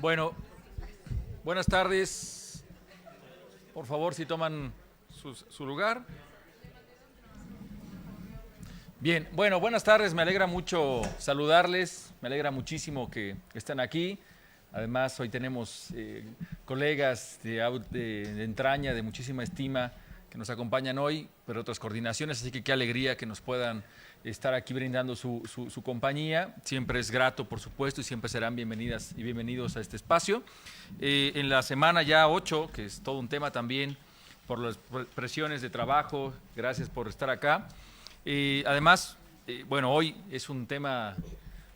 Bueno, buenas tardes. Por favor, si toman su lugar. Bien, bueno, buenas tardes. Me alegra mucho saludarles. Me alegra muchísimo que estén aquí. Además, hoy tenemos colegas de entraña, de muchísima estima, que nos acompañan hoy, pero otras coordinaciones, así que qué alegría que nos puedan estar aquí brindando su compañía. Siempre es grato, por supuesto, y siempre serán bienvenidas y bienvenidos a este espacio. En la semana ya 8, que es todo un tema también, por las presiones de trabajo, gracias por estar acá. Además, bueno, hoy es un tema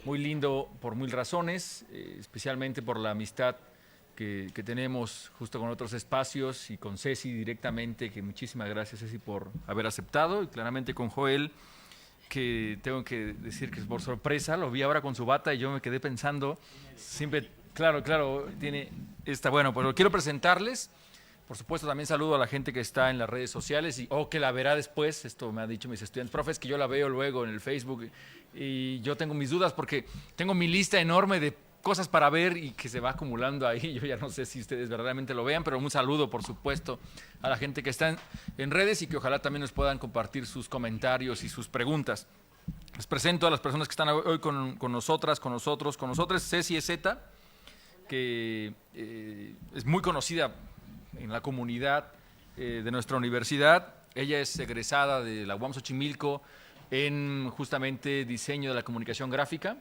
muy lindo por mil razones, especialmente por la amistad que tenemos justo con otros espacios y con Ceci directamente, que muchísimas gracias, Ceci, por haber aceptado, y claramente con Joel, que tengo que decir que por sorpresa lo vi ahora con su bata y yo me quedé pensando, siempre, claro, tiene esta, bueno, pues lo quiero presentarles. Por supuesto, también saludo a la gente que está en las redes sociales o que la verá después. Esto me han dicho mis estudiantes, profes, que yo la veo luego en el Facebook y yo tengo mis dudas porque tengo mi lista enorme de cosas para ver y que se va acumulando ahí. Yo ya no sé si ustedes verdaderamente lo vean, pero un saludo, por supuesto, a la gente que está en redes y que ojalá también nos puedan compartir sus comentarios y sus preguntas. Les presento a las personas que están hoy con nosotras, con nosotros. Ceci Zeta, que es muy conocida en la comunidad de nuestra universidad. Ella es egresada de la UAM Xochimilco en justamente diseño de la comunicación gráfica.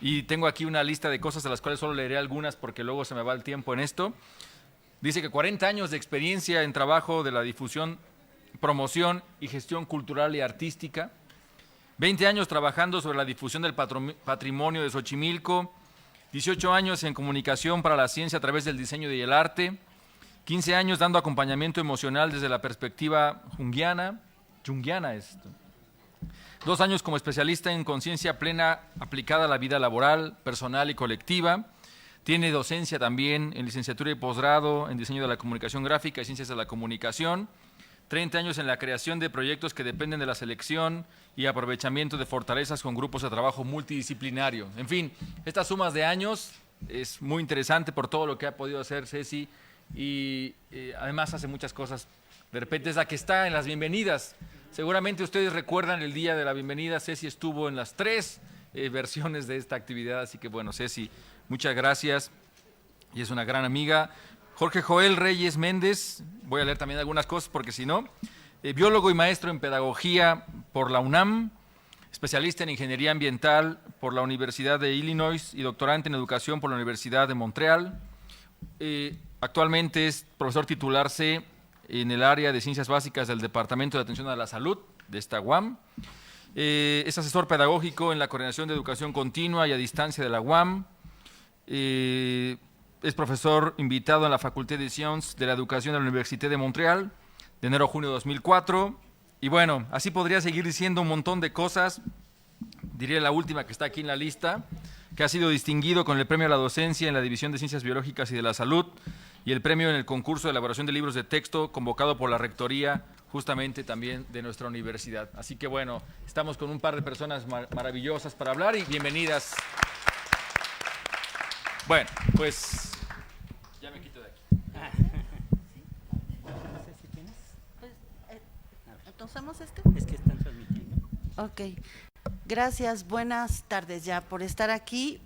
Y tengo aquí una lista de cosas de las cuales solo leeré algunas porque luego se me va el tiempo en esto. Dice que 40 años de experiencia en trabajo de la difusión, promoción y gestión cultural y artística. 20 años trabajando sobre la difusión del patrimonio de Xochimilco. 18 años en comunicación para la ciencia a través del diseño y el arte. 15 años dando acompañamiento emocional desde la perspectiva junguiana esto. 2 años como especialista en conciencia plena aplicada a la vida laboral, personal y colectiva. Tiene docencia también en licenciatura y posgrado en diseño de la comunicación gráfica y ciencias de la comunicación. 30 años en la creación de proyectos que dependen de la selección y aprovechamiento de fortalezas con grupos de trabajo multidisciplinario. En fin, estas sumas de años es muy interesante por todo lo que ha podido hacer Ceci y además hace muchas cosas. De repente es la que está en las bienvenidas. Seguramente ustedes recuerdan el día de la bienvenida. Ceci estuvo en las 3 versiones de esta actividad, así que bueno, Ceci, muchas gracias y es una gran amiga. Jorge Joel Reyes Méndez, voy a leer también algunas cosas porque si no, biólogo y maestro en pedagogía por la UNAM, especialista en ingeniería ambiental por la Universidad de Illinois y doctorante en educación por la Universidad de Montreal. Actualmente es profesor titular C en el área de ciencias básicas del Departamento de Atención a la Salud de esta UAM. Es asesor pedagógico en la Coordinación de Educación Continua y a Distancia de la UAM. Es profesor invitado en la Faculté de Sciences de la Educación de la Université de Montreal de enero a junio de 2004. Y bueno, así podría seguir diciendo un montón de cosas. Diría la última que está aquí en la lista, que ha sido distinguido con el premio a la docencia en la División de Ciencias Biológicas y de la Salud y el premio en el concurso de elaboración de libros de texto convocado por la Rectoría justamente también de nuestra universidad. Así que bueno, estamos con un par de personas maravillosas para hablar y bienvenidas. Bueno, pues ya me quito de aquí. No sé si tienes. Pues, ¿usamos este? Es que están transmitiendo. Ok. Gracias, buenas tardes ya por estar aquí.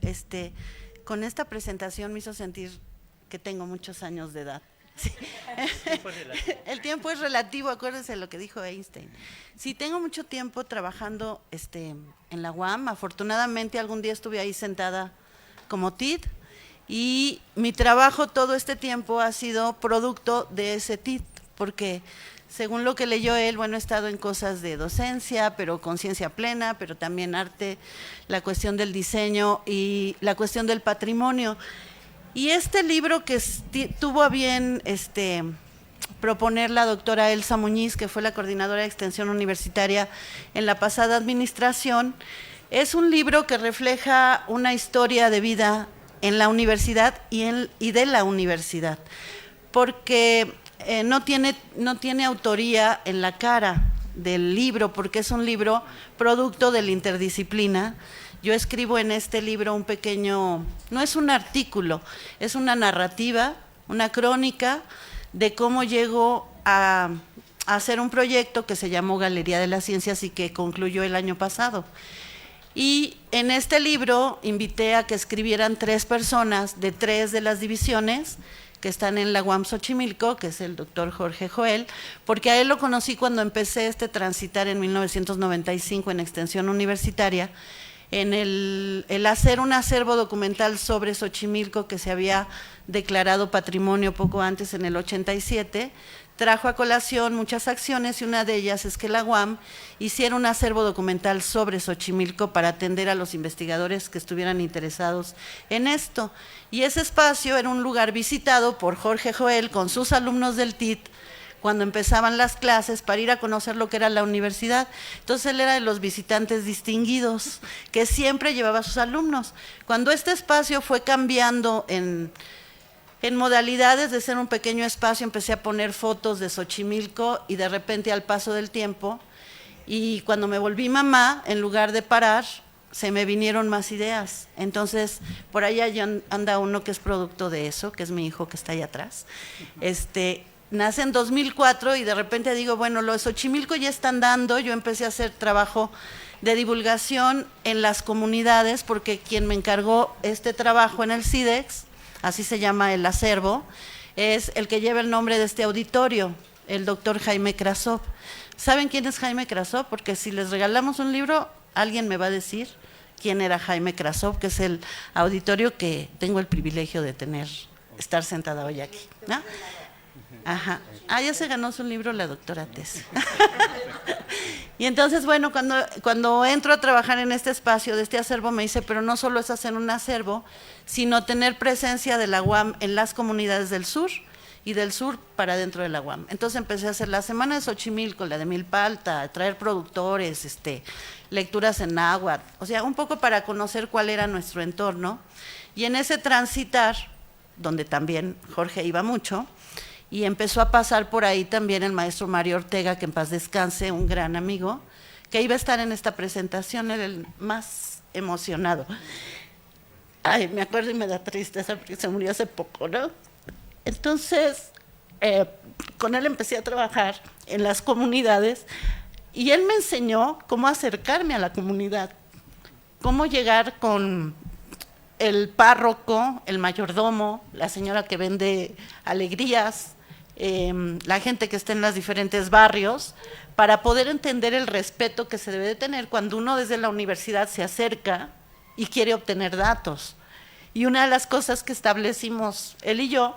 Con esta presentación me hizo sentir que tengo muchos años de edad. Sí. El tiempo es relativo, acuérdense de lo que dijo Einstein. Sí, tengo mucho tiempo trabajando en la UAM. Afortunadamente algún día estuve ahí sentada como TID y mi trabajo todo este tiempo ha sido producto de ese TID, porque según lo que leyó él, bueno, he estado en cosas de docencia, pero conciencia plena, pero también arte, la cuestión del diseño y la cuestión del patrimonio. Y este libro que tuvo a bien proponer la doctora Elsa Muñiz, que fue la coordinadora de extensión universitaria en la pasada administración, es un libro que refleja una historia de vida en la universidad y de la universidad, porque no tiene autoría en la cara del libro, porque es un libro producto de la interdisciplina yo escribo en este libro un pequeño, no es un artículo, es una narrativa, una crónica de cómo llego a hacer un proyecto que se llamó Galería de las Ciencias y que concluyó el año pasado. Y en este libro invité a que escribieran 3 personas de 3 de las divisiones que están en la UAM Xochimilco, que es el doctor Jorge Joel, porque a él lo conocí cuando empecé transitar en 1995 en Extensión Universitaria, en el hacer un acervo documental sobre Xochimilco que se había declarado patrimonio poco antes, en el 87, trajo a colación muchas acciones y una de ellas es que la UAM hiciera un acervo documental sobre Xochimilco para atender a los investigadores que estuvieran interesados en esto. Y ese espacio era un lugar visitado por Jorge Joel con sus alumnos del TIT cuando empezaban las clases para ir a conocer lo que era la universidad. Entonces él era de los visitantes distinguidos que siempre llevaba a sus alumnos. Cuando este espacio fue cambiando en modalidades de ser un pequeño espacio, empecé a poner fotos de Xochimilco y de repente al paso del tiempo, y cuando me volví mamá, en lugar de parar, se me vinieron más ideas. Entonces, por allá ya anda uno que es producto de eso, que es mi hijo que está allá atrás. Nace en 2004 y de repente digo, bueno, lo de Xochimilco ya están dando. Yo empecé a hacer trabajo de divulgación en las comunidades, porque quien me encargó este trabajo en el CIDEX, así se llama el acervo, es el que lleva el nombre de este auditorio, el doctor Jaime Krasov. ¿Saben quién es Jaime Krasov? Porque si les regalamos un libro, alguien me va a decir quién era Jaime Krasov, que es el auditorio que tengo el privilegio de estar sentada hoy aquí, ¿no? Ajá. Ya se ganó su libro la doctora Tess. Y entonces, bueno, cuando entro a trabajar en este espacio de este acervo, me dice, pero no solo es hacer un acervo, sino tener presencia de la UAM en las comunidades del sur y del sur para dentro de la UAM. Entonces empecé a hacer la semana de Xochimilco, la de Milpalta, traer productores, lecturas en náhuatl, o sea, un poco para conocer cuál era nuestro entorno. Y en ese transitar, donde también Jorge iba mucho, y empezó a pasar por ahí también el maestro Mario Ortega, que en paz descanse, un gran amigo, que iba a estar en esta presentación, era el más emocionado. Ay, me acuerdo y me da tristeza porque se murió hace poco, ¿no? Entonces, con él empecé a trabajar en las comunidades y él me enseñó cómo acercarme a la comunidad, cómo llegar con el párroco, el mayordomo, la señora que vende alegrías, la gente que está en los diferentes barrios, para poder entender el respeto que se debe de tener cuando uno desde la universidad se acerca y quiere obtener datos. Y una de las cosas que establecimos él y yo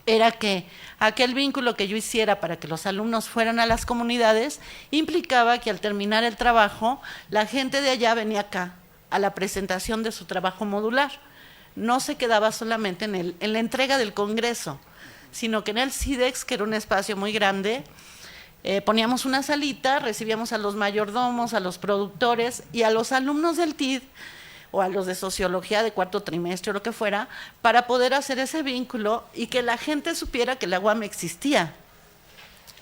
era que aquel vínculo que yo hiciera para que los alumnos fueran a las comunidades implicaba que al terminar el trabajo, la gente de allá venía acá a la presentación de su trabajo modular. No se quedaba solamente en la entrega del congreso, sino que en el CIDEX, que era un espacio muy grande, poníamos una salita, recibíamos a los mayordomos, a los productores y a los alumnos del TID o a los de sociología de 4º trimestre o lo que fuera, para poder hacer ese vínculo y que la gente supiera que la UAM existía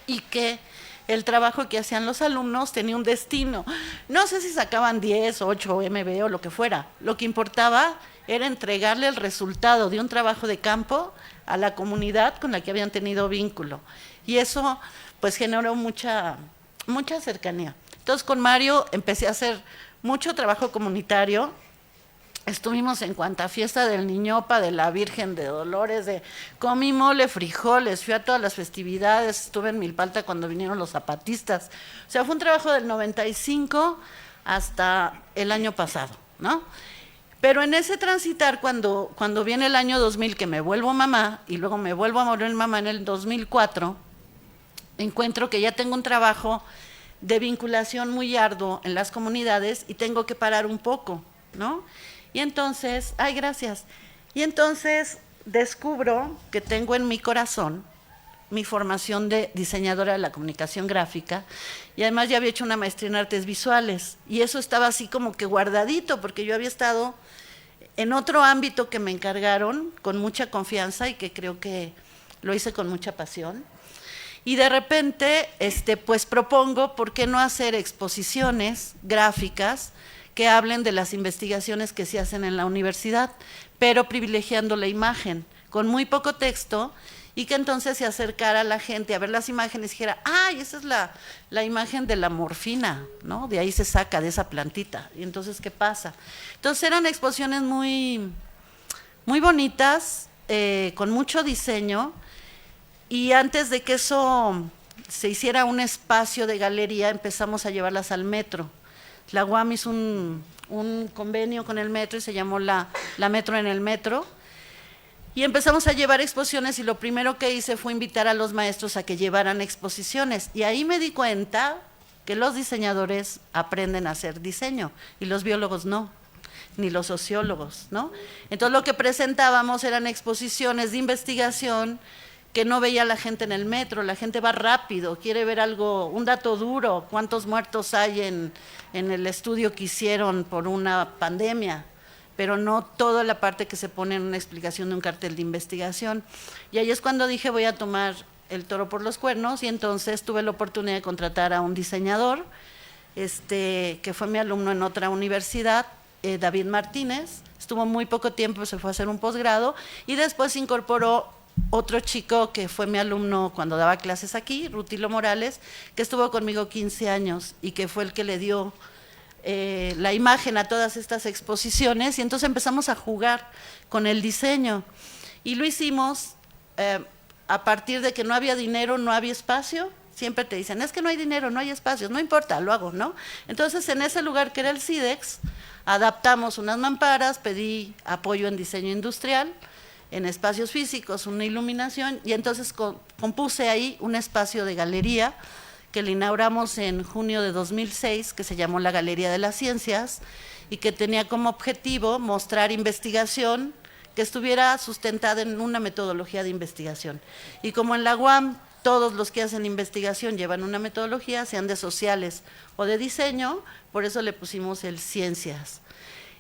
y que el trabajo que hacían los alumnos tenía un destino. No sé si sacaban 10, 8, MB o lo que fuera. Lo que importaba era entregarle el resultado de un trabajo de campo a la comunidad con la que habían tenido vínculo. Y eso pues generó mucha cercanía. Entonces con Mario empecé a hacer mucho trabajo comunitario. Estuvimos en cuanta fiesta del Niñopa, de la Virgen de Dolores, comí mole, frijoles, fui a todas las festividades, estuve en Milpalta cuando vinieron los zapatistas. O sea, fue un trabajo del 95 hasta el año pasado, ¿no? Pero en ese transitar, cuando viene el año 2000, que me vuelvo mamá, y luego me vuelvo a morir mamá en el 2004, encuentro que ya tengo un trabajo de vinculación muy arduo en las comunidades y tengo que parar un poco, ¿no? Y entonces, gracias. Y entonces descubro que tengo en mi corazón mi formación de diseñadora de la comunicación gráfica y además ya había hecho una maestría en artes visuales y eso estaba así como que guardadito porque yo había estado en otro ámbito que me encargaron con mucha confianza y que creo que lo hice con mucha pasión. Y de repente, pues propongo, ¿por qué no hacer exposiciones gráficas que hablen de las investigaciones que se hacen en la universidad, pero privilegiando la imagen, con muy poco texto, y que entonces se acercara a la gente a ver las imágenes y dijera, ¡ay, esa es la imagen de la morfina!, ¿no? De ahí se saca, de esa plantita. Y entonces, ¿qué pasa? Entonces eran exposiciones muy, muy bonitas, con mucho diseño, y antes de que eso se hiciera un espacio de galería, empezamos a llevarlas al metro. La UAM hizo un convenio con el metro y se llamó la Metro en el Metro, y empezamos a llevar exposiciones, y lo primero que hice fue invitar a los maestros a que llevaran exposiciones, y ahí me di cuenta que los diseñadores aprenden a hacer diseño, y los biólogos no, ni los sociólogos, ¿no? Entonces lo que presentábamos eran exposiciones de investigación que no veía la gente en el metro. La gente va rápido, quiere ver algo, un dato duro, cuántos muertos hay en el estudio que hicieron por una pandemia, pero no toda la parte que se pone en una explicación de un cartel de investigación. Y ahí es cuando dije, voy a tomar el toro por los cuernos, y entonces tuve la oportunidad de contratar a un diseñador, que fue mi alumno en otra universidad, David Martínez. Estuvo muy poco tiempo, se fue a hacer un posgrado, y después se incorporó otro chico que fue mi alumno cuando daba clases aquí, Rutilo Morales, que estuvo conmigo 15 años y que fue el que le dio la imagen a todas estas exposiciones, y entonces empezamos a jugar con el diseño, y lo hicimos a partir de que no había dinero, no había espacio. Siempre te dicen, es que no hay dinero, no hay espacios, no importa, lo hago, ¿no? Entonces en ese lugar que era el CIDEX, adaptamos unas mamparas, pedí apoyo en diseño industrial, en espacios físicos, una iluminación, y entonces compuse ahí un espacio de galería que le inauguramos en junio de 2006, que se llamó la Galería de las Ciencias, y que tenía como objetivo mostrar investigación que estuviera sustentada en una metodología de investigación. Y como en la UAM todos los que hacen investigación llevan una metodología, sean de sociales o de diseño, por eso le pusimos el Ciencias.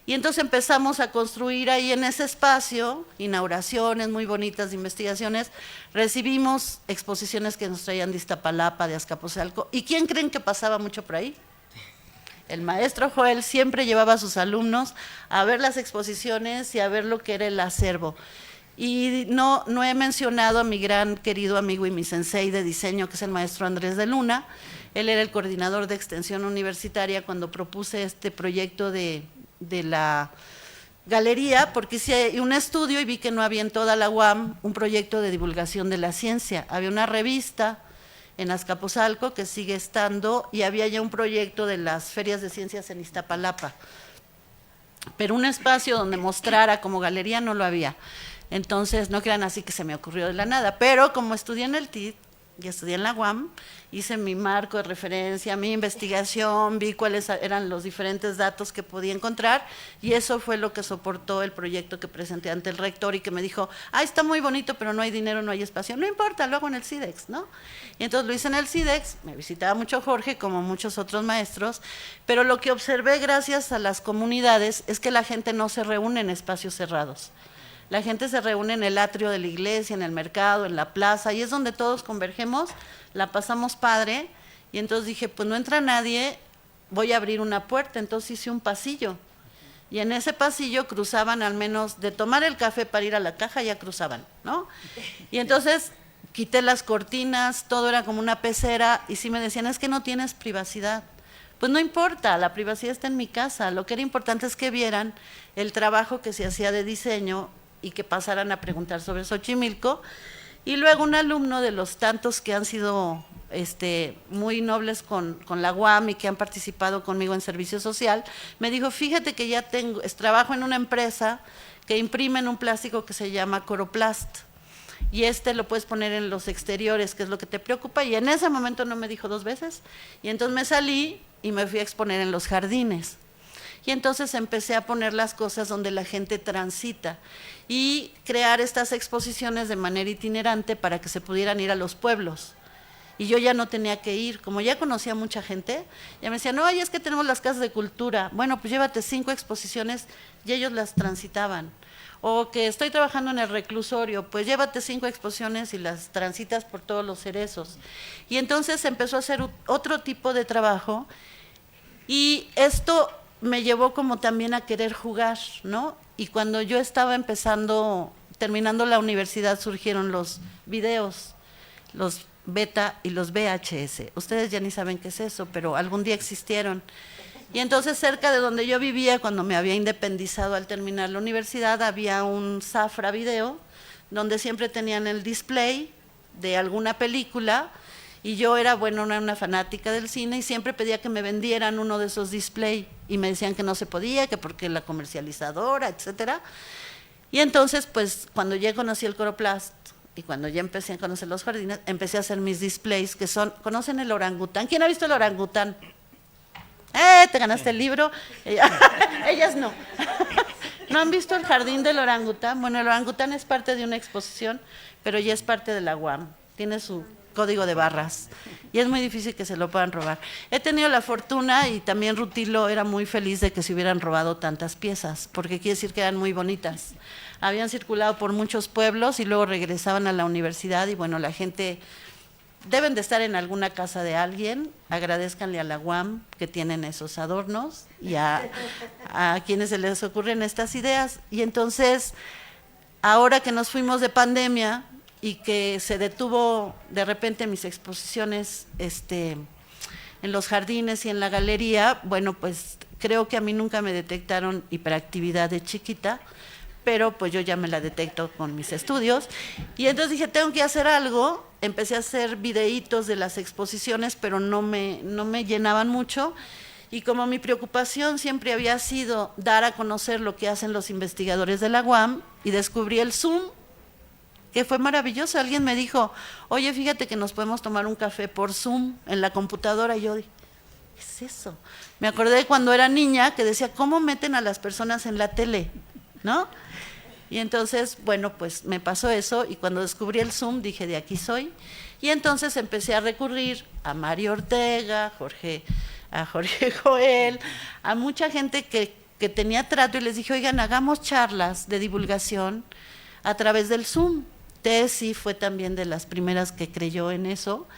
Y entonces empezamos a construir ahí en ese espacio, inauguraciones muy bonitas de investigaciones, recibimos exposiciones que nos traían de Iztapalapa, de Azcapotzalco. ¿Y quién creen que pasaba mucho por ahí? El maestro Joel siempre llevaba a sus alumnos a ver las exposiciones y a ver lo que era el acervo. Y no he mencionado a mi gran querido amigo y mi sensei de diseño, que es el maestro Andrés de Luna. Él era el coordinador de extensión universitaria cuando propuse este proyecto de la galería, porque hice un estudio y vi que no había en toda la UAM un proyecto de divulgación de la ciencia. Había una revista en Azcapotzalco que sigue estando, y había ya un proyecto de las ferias de ciencias en Iztapalapa, pero un espacio donde mostrara como galería no lo había. Entonces no crean así que se me ocurrió de la nada, pero como estudié en el TID y estudié en la UAM, hice mi marco de referencia, mi investigación, vi cuáles eran los diferentes datos que podía encontrar, y eso fue lo que soportó el proyecto que presenté ante el rector, y que me dijo, está muy bonito, pero no hay dinero, no hay espacio. No importa, lo hago en el CIDEX, ¿no? Y entonces lo hice en el CIDEX, me visitaba mucho Jorge, como muchos otros maestros, pero lo que observé gracias a las comunidades es que la gente no se reúne en espacios cerrados. La gente se reúne en el atrio de la iglesia, en el mercado, en la plaza, y es donde todos convergemos, la pasamos padre, y entonces dije, pues no entra nadie, voy a abrir una puerta. Entonces hice un pasillo, y en ese pasillo cruzaban, al menos de tomar el café para ir a la caja, ya cruzaban, ¿no? Y entonces quité las cortinas, todo era como una pecera, y sí me decían, es que no tienes privacidad. Pues no importa, la privacidad está en mi casa, lo que era importante es que vieran el trabajo que se hacía de diseño, y que pasaran a preguntar sobre Xochimilco. Y luego un alumno de los tantos que han sido muy nobles con la UAM y que han participado conmigo en servicio social, me dijo, fíjate que ya trabajo en una empresa que imprime en un plástico que se llama Coroplast, y lo puedes poner en los exteriores, que es lo que te preocupa. Y en ese momento no me dijo dos veces, y entonces me salí y me fui a exponer en los jardines. Y entonces empecé a poner las cosas donde la gente transita y crear estas exposiciones de manera itinerante para que se pudieran ir a los pueblos. Y yo ya no tenía que ir, como ya conocía mucha gente, ya me decían, no, es que tenemos las casas de cultura. Bueno, pues llévate 5 exposiciones, y ellos las transitaban. O que estoy trabajando en el reclusorio, pues llévate 5 exposiciones y las transitas por todos los cerezos. Y entonces empezó a hacer otro tipo de trabajo, y esto me llevó como también a querer jugar, ¿no? Y cuando yo estaba terminando la universidad, surgieron los videos, los beta y los VHS. Ustedes ya ni saben qué es eso, pero algún día existieron. Y entonces cerca de donde yo vivía, cuando me había independizado al terminar la universidad, había un Zafra Video, donde siempre tenían el display de alguna película, y yo era una fanática del cine y siempre pedía que me vendieran uno de esos display, y me decían que no se podía, que porque la comercializadora, etcétera. Y entonces, pues, cuando ya conocí el Coroplast, y cuando ya empecé a conocer los jardines, empecé a hacer mis displays, que son, ¿conocen el orangután? ¿Quién ha visto el orangután? Te ganaste el libro. Ellas no. ¿No han visto el jardín del orangután? Bueno, el orangután es parte de una exposición, pero ya es parte de la UAM. Tiene su código de barras y es muy difícil que se lo puedan robar. He tenido la fortuna, y también Rutilo era muy feliz de que se hubieran robado tantas piezas, porque quiere decir que eran muy bonitas. Habían circulado por muchos pueblos y luego regresaban a la universidad, y bueno, la gente deben de estar en alguna casa de alguien. Agradézcanle a la UAM que tienen esos adornos, y a quienes se les ocurren estas ideas. Y entonces, ahora que nos fuimos de pandemia y que se detuvo de repente mis exposiciones en los jardines y en la galería, bueno, pues creo que a mí nunca me detectaron hiperactividad de chiquita, pero pues yo ya me la detecto con mis estudios. Y entonces dije, tengo que hacer algo. Empecé a hacer videitos de las exposiciones, pero no me llenaban mucho. Y como mi preocupación siempre había sido dar a conocer lo que hacen los investigadores de la UAM, y descubrí el Zoom, que fue maravilloso. Alguien me dijo, oye, fíjate que nos podemos tomar un café por Zoom en la computadora. Y yo dije, ¿qué es eso? Me acordé de cuando era niña, que decía, ¿cómo meten a las personas en la tele? ¿No? Y entonces, bueno, pues me pasó eso, y cuando descubrí el Zoom dije, de aquí soy. Y entonces empecé a recurrir a Mario Ortega, a Jorge Joel, a mucha gente que tenía trato, y les dije, oigan, hagamos charlas de divulgación a través del Zoom. Tesi fue también de las primeras que creyó en eso.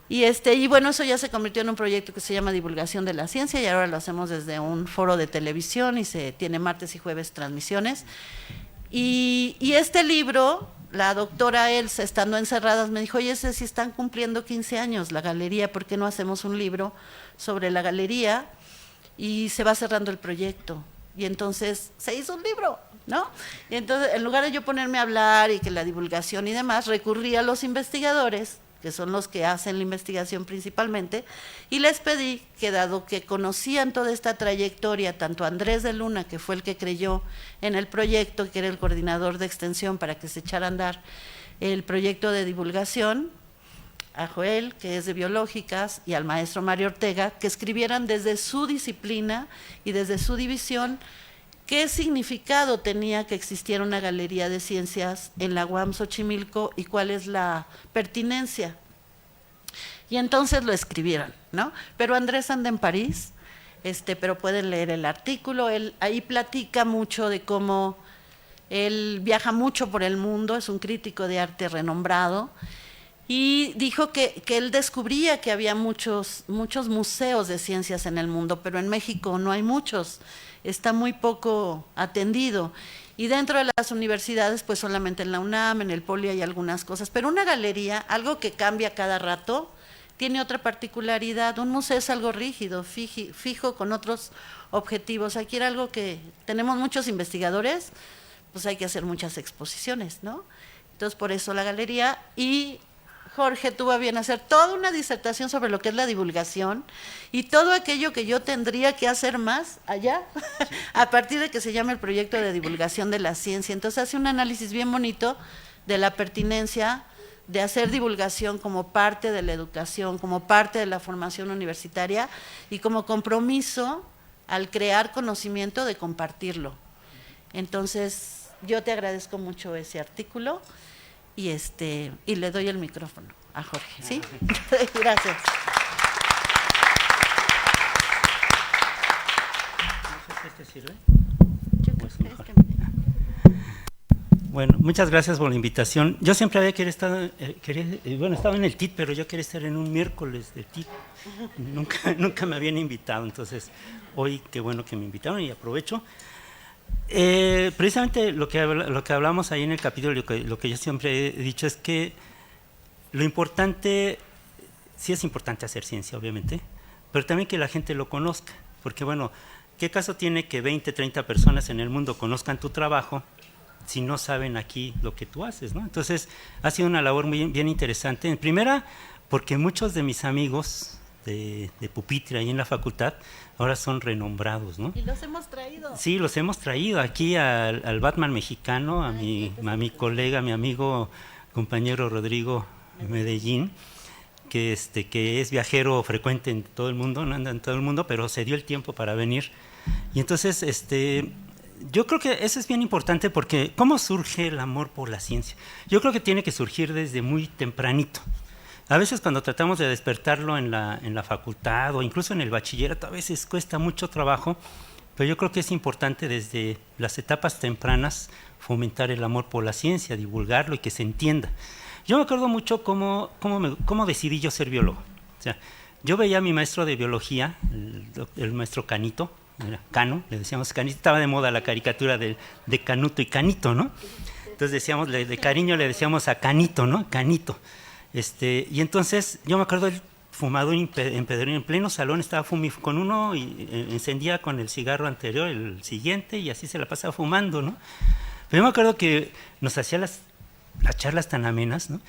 Y bueno, eso ya se convirtió en un proyecto que se llama Divulgación de la Ciencia, y ahora lo hacemos desde un foro de televisión, y se tiene martes y jueves transmisiones. Y este libro, la doctora Elsa, estando encerradas, me dijo, oye, si están cumpliendo 15 años la galería, ¿por qué no hacemos un libro sobre la galería? Y se va cerrando el proyecto. Y entonces se hizo un libro, ¿no? Y entonces, en lugar de yo ponerme a hablar y que la divulgación y demás, recurrí a los investigadores, que son los que hacen la investigación principalmente, y les pedí que, dado que conocían toda esta trayectoria, tanto Andrés de Luna, que fue el que creyó en el proyecto, que era el coordinador de extensión para que se echara a andar el proyecto de divulgación, a Joel, que es de biológicas, y al maestro Mario Ortega, que escribieran desde su disciplina y desde su división qué significado tenía que existiera una galería de ciencias en la UAM Xochimilco y cuál es la pertinencia. Y entonces lo escribieron, ¿no? Pero Andrés anda en París, pero pueden leer el artículo. Él ahí platica mucho de cómo él viaja mucho por el mundo, es un crítico de arte renombrado, y dijo que él descubría que había muchos museos de ciencias en el mundo, pero en México no hay muchos, está muy poco atendido. Y dentro de las universidades, pues solamente en la UNAM, en el Poli hay algunas cosas, pero una galería, algo que cambia cada rato, tiene otra particularidad. Un museo es algo rígido, fijo, con otros objetivos. Aquí era algo que tenemos muchos investigadores, pues hay que hacer muchas exposiciones, ¿no? Entonces, por eso la galería. Y Jorge tuvo a bien hacer toda una disertación sobre lo que es la divulgación y todo aquello que yo tendría que hacer más allá, a partir de que se llama el proyecto de divulgación de la ciencia. Entonces hace un análisis bien bonito de la pertinencia de hacer divulgación como parte de la educación, como parte de la formación universitaria y como compromiso al crear conocimiento de compartirlo. Entonces, yo te agradezco mucho ese artículo. Y le doy el micrófono a Jorge, ¿sí? Gracias. ¿Este sirve? Yo creo Pues que mejor. Bueno, muchas gracias por la invitación. Yo siempre había querido estar, estaba en el TIT, pero yo quería estar en un miércoles de TIT. Nunca me habían invitado, entonces hoy qué bueno que me invitaron y aprovecho. Precisamente lo que hablamos ahí en el capítulo, lo que yo siempre he dicho es que lo importante, sí es importante hacer ciencia, obviamente, pero también que la gente lo conozca, porque bueno, ¿qué caso tiene que 20, 30 personas en el mundo conozcan tu trabajo si no saben aquí lo que tú haces, ¿no? Entonces, ha sido una labor bien interesante. En primera, porque muchos de mis amigos de pupitre ahí en la facultad ahora son renombrados, ¿no? Y los hemos traído. Sí, los hemos traído aquí al Batman mexicano, a mi colega, a mi amigo, compañero Rodrigo Medellín, que es viajero frecuente en todo el mundo, no anda en todo el mundo, pero se dio el tiempo para venir. Y entonces, yo creo que eso es bien importante porque ¿cómo surge el amor por la ciencia? Yo creo que tiene que surgir desde muy tempranito. A veces cuando tratamos de despertarlo en la facultad o incluso en el bachillerato, a veces cuesta mucho trabajo, pero yo creo que es importante desde las etapas tempranas fomentar el amor por la ciencia, divulgarlo y que se entienda. Yo me acuerdo mucho cómo decidí yo ser biólogo. O sea, yo veía a mi maestro de biología, el maestro Canito, era Cano, le decíamos Canito, estaba de moda la caricatura de Canuto y Canito, ¿no? Entonces decíamos, de cariño le decíamos a Canito, ¿no? Canito. Y entonces yo me acuerdo el fumador empedernido en pleno salón, estaba con uno y encendía con el cigarro anterior el siguiente y así se la pasaba fumando, ¿no? Pero yo me acuerdo que nos hacía las charlas tan amenas, ¿no?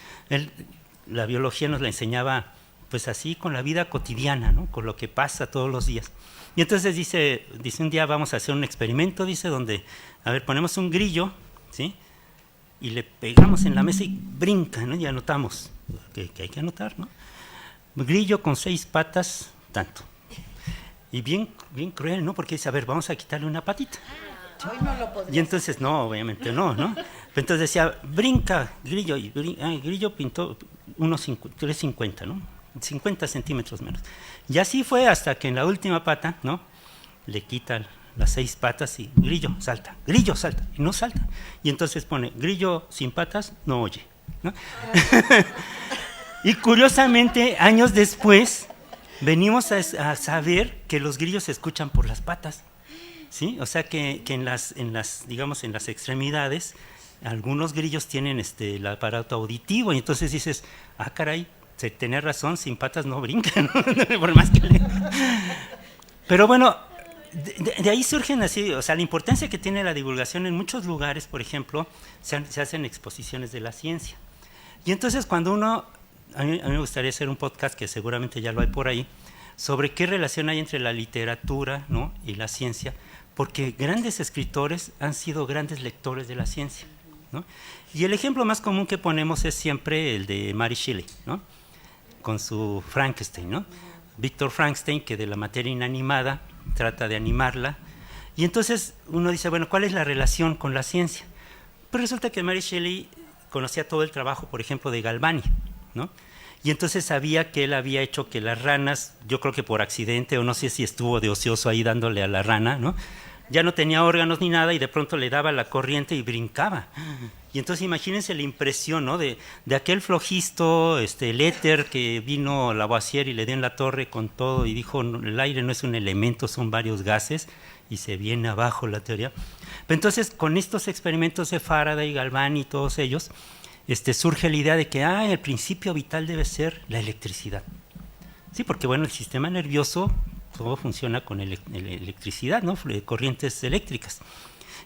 La biología nos la enseñaba pues así con la vida cotidiana, ¿no? Con lo que pasa todos los días. Y entonces dice un día vamos a hacer un experimento, dice, donde, a ver, ponemos un grillo, ¿sí? Y le pegamos en la mesa y brinca, ¿no? Y anotamos, que hay que anotar, ¿no? Grillo con 6 patas, tanto. Y bien cruel, ¿no? Porque dice, a ver, vamos a quitarle una patita. Hoy no lo podría. Y entonces, no, obviamente no, ¿no? Entonces decía, brinca, grillo, y grillo pintó 350, ¿no? 50 centímetros menos. Y así fue hasta que en la última pata, ¿no? Le quita las 6 patas y grillo salta, y no salta. Y entonces pone, grillo sin patas, no oye, ¿no? Y curiosamente, años después, venimos a saber que los grillos se escuchan por las patas, ¿sí? O sea que en las digamos, en las extremidades, algunos grillos tienen el aparato auditivo, y entonces dices, ah, caray, tenés razón, sin patas no brincan, ¿no? Por más que Pero bueno, de ahí surgen así, o sea, la importancia que tiene la divulgación en muchos lugares, por ejemplo, se hacen exposiciones de la ciencia. Y entonces cuando a mí me gustaría hacer un podcast, que seguramente ya lo hay por ahí, sobre qué relación hay entre la literatura, ¿no? y la ciencia, porque grandes escritores han sido grandes lectores de la ciencia, ¿no? Y el ejemplo más común que ponemos es siempre el de Mary Shelley, ¿no? Con su Frankenstein, ¿no? Víctor Frankenstein, que de la materia inanimada trata de animarla, y entonces uno dice, bueno, ¿cuál es la relación con la ciencia? Pues resulta que Mary Shelley conocía todo el trabajo, por ejemplo, de Galvani, ¿no? Y entonces sabía que él había hecho que las ranas, yo creo que por accidente, o no sé si estuvo de ocioso ahí dándole a la rana, ¿no? Ya no tenía órganos ni nada y de pronto le daba la corriente y brincaba. Y entonces imagínense la impresión, ¿no? de aquel flojisto, el éter que vino Lavoisier y le dio en la torre con todo y dijo, el aire no es un elemento, son varios gases, y se viene abajo la teoría. Pero entonces con estos experimentos de Faraday, Galvani y todos ellos, surge la idea de que el principio vital debe ser la electricidad. Sí, porque bueno, el sistema nervioso todo funciona con electricidad, ¿no? Corrientes eléctricas.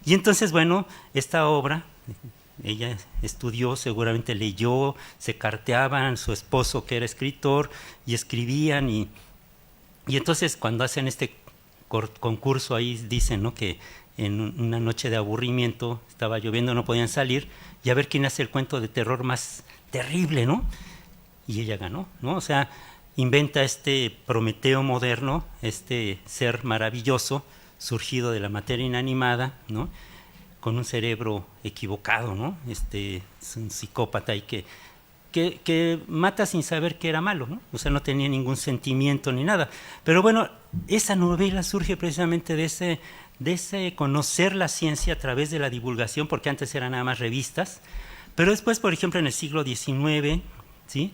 Y entonces, bueno, esta obra, ella estudió, seguramente leyó, se carteaban, su esposo que era escritor, y escribían, y entonces cuando hacen este concurso ahí dicen, ¿no? que en una noche de aburrimiento, estaba lloviendo, no podían salir, y a ver quién hace el cuento de terror más terrible, ¿no? Y ella ganó, ¿no? O sea, inventa este Prometeo moderno, este ser maravilloso, surgido de la materia inanimada, ¿no? Con un cerebro equivocado, ¿no? Es un psicópata y que mata sin saber que era malo, ¿no? O sea, no tenía ningún sentimiento ni nada. Pero bueno, esa novela surge precisamente de de ese conocer la ciencia a través de la divulgación, porque antes eran nada más revistas, pero después, por ejemplo, en el siglo XIX, ¿sí?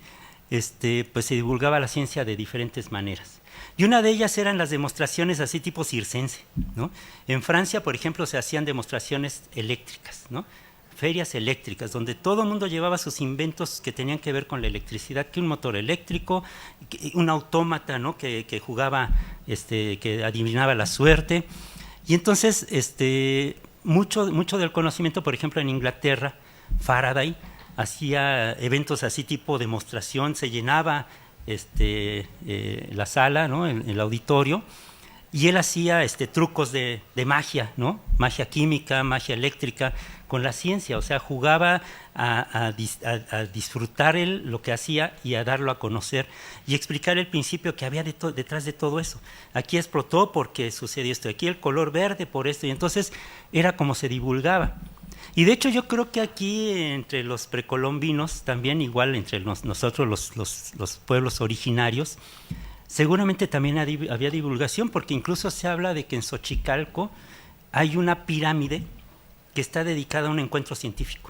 Pues se divulgaba la ciencia de diferentes maneras. Y una de ellas eran las demostraciones así tipo circense, ¿no? En Francia, por ejemplo, se hacían demostraciones eléctricas, ¿no? Ferias eléctricas, donde todo el mundo llevaba sus inventos que tenían que ver con la electricidad, que un motor eléctrico, un autómata, ¿no? que jugaba, que adivinaba la suerte. Y entonces, mucho del conocimiento, por ejemplo, en Inglaterra, Faraday hacía eventos así tipo demostración, se llenaba la sala, ¿no? el auditorio, y él hacía trucos de magia, ¿no? Magia química, magia eléctrica, con la ciencia, o sea, jugaba a disfrutar él lo que hacía y a darlo a conocer y explicar el principio que había detrás de todo eso. Aquí explotó porque sucedió esto, aquí el color verde por esto, y entonces era como se divulgaba. Y de hecho yo creo que aquí entre los precolombinos, también igual entre nosotros los pueblos originarios, seguramente también había divulgación, porque incluso se habla de que en Xochicalco hay una pirámide que está dedicada a un encuentro científico,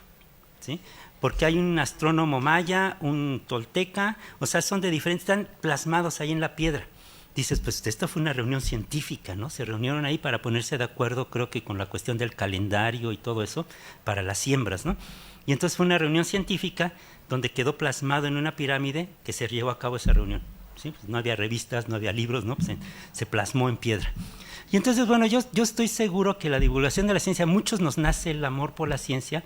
¿sí? Porque hay un astrónomo maya, un tolteca, o sea, son de diferentes, están plasmados ahí en la piedra. Dices, pues esta fue una reunión científica, ¿no? Se reunieron ahí para ponerse de acuerdo, creo que con la cuestión del calendario y todo eso, para las siembras, ¿no? Y entonces fue una reunión científica donde quedó plasmado en una pirámide que se llevó a cabo esa reunión, ¿sí? Pues no había revistas, no había libros, ¿no? Pues se plasmó en piedra. Y entonces, bueno, yo estoy seguro que la divulgación de la ciencia, a muchos nos nace el amor por la ciencia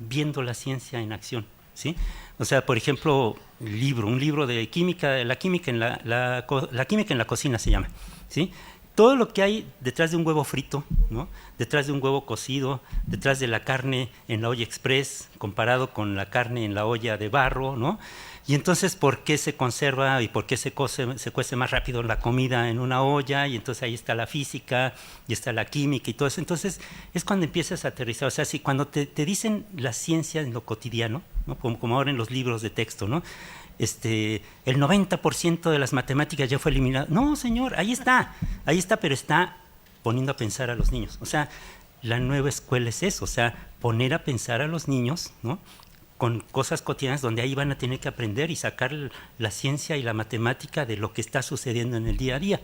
viendo la ciencia en acción, ¿sí? O sea, por ejemplo, un libro de química, la química en la química en la cocina se llama, ¿sí? Todo lo que hay detrás de un huevo frito, ¿no? Detrás de un huevo cocido, detrás de la carne en la olla express, comparado con la carne en la olla de barro, ¿no? Y entonces, ¿por qué se conserva y por qué se cuece más rápido la comida en una olla? Y entonces ahí está la física, y está la química y todo eso. Entonces, es cuando empiezas a aterrizar. O sea, si cuando te dicen la ciencia en lo cotidiano, ¿no? Como ahora en los libros de texto, ¿no? El 90% de las matemáticas ya fue eliminado. No, señor, ahí está, pero está poniendo a pensar a los niños. O sea, la nueva escuela es eso, o sea, poner a pensar a los niños, ¿no? Con cosas cotidianas donde ahí van a tener que aprender y sacar la ciencia y la matemática de lo que está sucediendo en el día a día.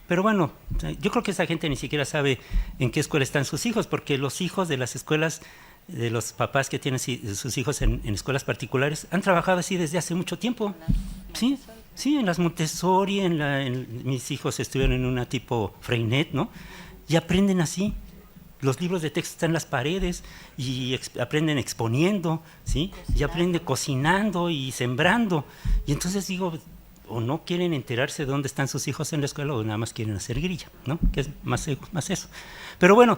Pero bueno, yo creo que esa gente ni siquiera sabe en qué escuela están sus hijos, porque los hijos de las escuelas, de los papás que tienen sus hijos en escuelas particulares, han trabajado así desde hace mucho tiempo. Sí, en las Montessori, mis hijos estuvieron en una tipo Freinet, ¿no? Y aprenden así. Los libros de texto están en las paredes y aprenden exponiendo, ¿sí? Y aprenden cocinando y sembrando. Y entonces digo, o no quieren enterarse de dónde están sus hijos en la escuela o nada más quieren hacer grilla, ¿no? Que es más eso. Pero bueno,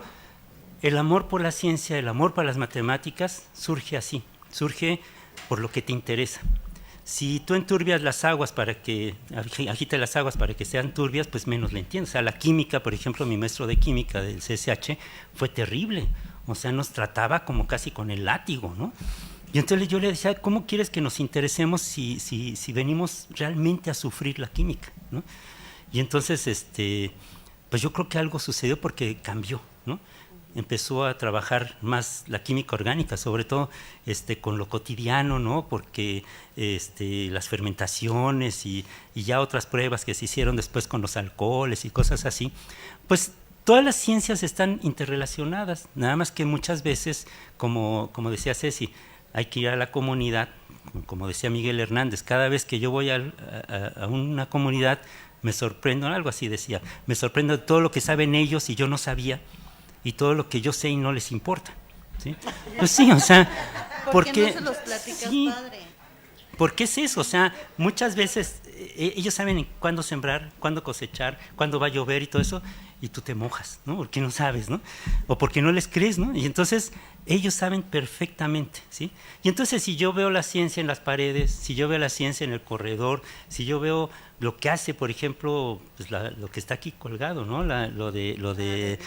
el amor por la ciencia, el amor por las matemáticas surge así, surge por lo que te interesa. Si tú enturbias las aguas agitas las aguas para que sean turbias, pues menos le entiendes. O sea, la química, por ejemplo, mi maestro de química del CSH fue terrible. O sea, nos trataba como casi con el látigo, ¿no? Y entonces yo le decía, ¿cómo quieres que nos interesemos si venimos realmente a sufrir la química, ¿no? Y entonces, pues yo creo que algo sucedió porque cambió, ¿no? Empezó a trabajar más la química orgánica, sobre todo con lo cotidiano, ¿no? Porque las fermentaciones y ya otras pruebas que se hicieron después con los alcoholes y cosas así, pues todas las ciencias están interrelacionadas, nada más que muchas veces, como decía Ceci, hay que ir a la comunidad, como decía Miguel Hernández, cada vez que yo voy a una comunidad me sorprendo, algo así decía, me sorprendo de todo lo que saben ellos y yo no sabía, y todo lo que yo sé y no les importa, ¿sí? Pues sí, o sea, porque no se los platicas, sí, padre. porque es eso, o sea, muchas veces ellos saben cuándo sembrar, cuándo cosechar, cuándo va a llover y todo eso, y tú te mojas, ¿no? Porque no sabes, ¿no? O porque no les crees, ¿no? Y entonces ellos saben perfectamente, ¿sí? Y entonces si yo veo la ciencia en las paredes, si yo veo la ciencia en el corredor, si yo veo lo que hace, por ejemplo, pues lo que está aquí colgado, ¿no? Lo de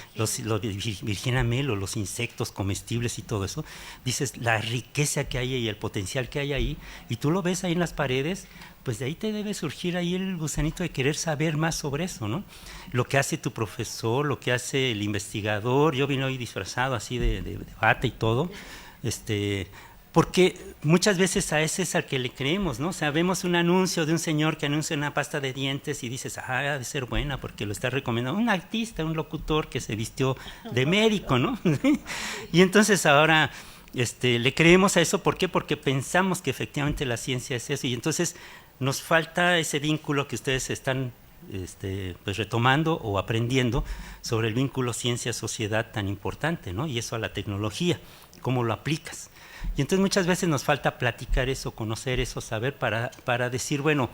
Virginia Melo, los insectos comestibles y todo eso, dices la riqueza que hay y el potencial que hay ahí, y tú lo ves ahí en las paredes, pues de ahí te debe surgir ahí el gusanito de querer saber más sobre eso, ¿no? Lo que hace tu profesor profesor, lo que hace el investigador. Yo vine hoy disfrazado así de bata y todo, porque muchas veces a ese es al que le creemos, ¿no? O sea, vemos un anuncio de un señor que anuncia una pasta de dientes y dices, ha de ser buena porque lo está recomendando un artista, un locutor que se vistió de médico, ¿no? Y entonces ahora le creemos a eso. ¿Por qué? Porque pensamos que efectivamente la ciencia es eso, y entonces nos falta ese vínculo que ustedes están pues retomando o aprendiendo sobre el vínculo ciencia-sociedad tan importante, ¿no? Y eso a la tecnología, cómo lo aplicas. Y entonces muchas veces nos falta platicar eso, conocer eso, saber para decir, bueno,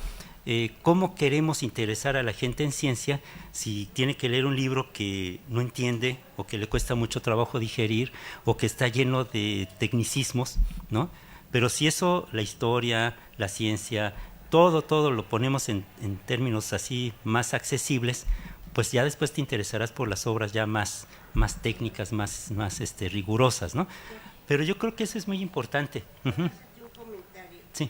cómo queremos interesar a la gente en ciencia si tiene que leer un libro que no entiende o que le cuesta mucho trabajo digerir o que está lleno de tecnicismos, ¿no? Pero si eso, la historia, la ciencia, todo lo ponemos en términos así más accesibles, pues ya después te interesarás por las obras ya más técnicas, más rigurosas, ¿no? Pero yo creo que eso es muy importante. Un comentario. Sí.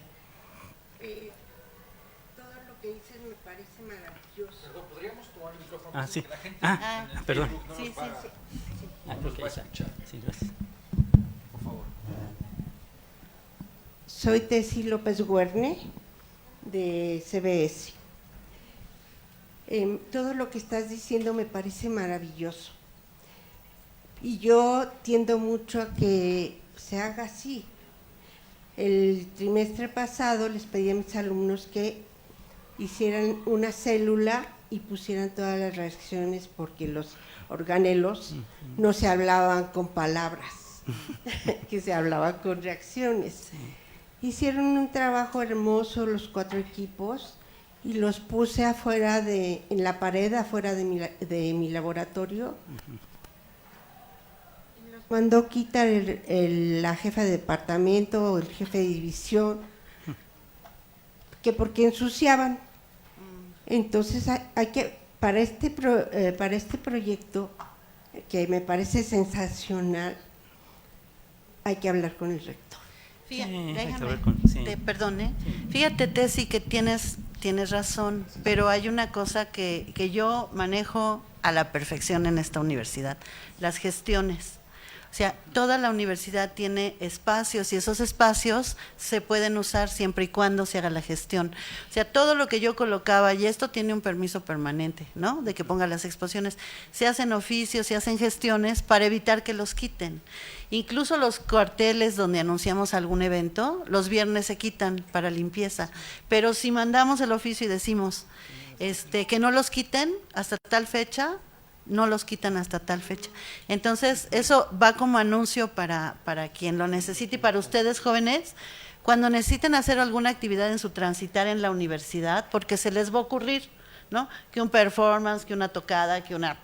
Todo lo que dices me parece maravilloso. Perdón, ¿podríamos tomar el micrófono? Ah, sí. Que la gente Perdón. Sí. Creo que esa. Sí, gracias. Por favor. Soy Tessy López Guerne, de CBS. Todo lo que estás diciendo me parece maravilloso. Y yo tiendo mucho a que se haga así. El trimestre pasado les pedí a mis alumnos que hicieran una célula y pusieran todas las reacciones, porque los organelos no se hablaban con palabras, que se hablaban con reacciones. Hicieron un trabajo hermoso los 4 equipos y los puse en la pared afuera de mi laboratorio. Mandó quitar la jefa de departamento o el jefe de división, que porque ensuciaban. Entonces hay que, para este proyecto, que me parece sensacional, hay que hablar con el rector. Perdone. Fíjate, Tessy, que tienes razón, pero hay una cosa que yo manejo a la perfección en esta universidad: las gestiones. O sea, toda la universidad tiene espacios y esos espacios se pueden usar siempre y cuando se haga la gestión. O sea, todo lo que yo colocaba, y esto tiene un permiso permanente, ¿no? De que ponga las exposiciones, se hacen oficios, se hacen gestiones para evitar que los quiten. Incluso los carteles donde anunciamos algún evento, los viernes se quitan para limpieza. Pero si mandamos el oficio y decimos que no los quiten hasta tal fecha, no los quitan hasta tal fecha. Entonces, eso va como anuncio para quien lo necesite, y para ustedes, jóvenes, cuando necesiten hacer alguna actividad en su transitar en la universidad, porque se les va a ocurrir, ¿no? Que un performance, que una tocada, que una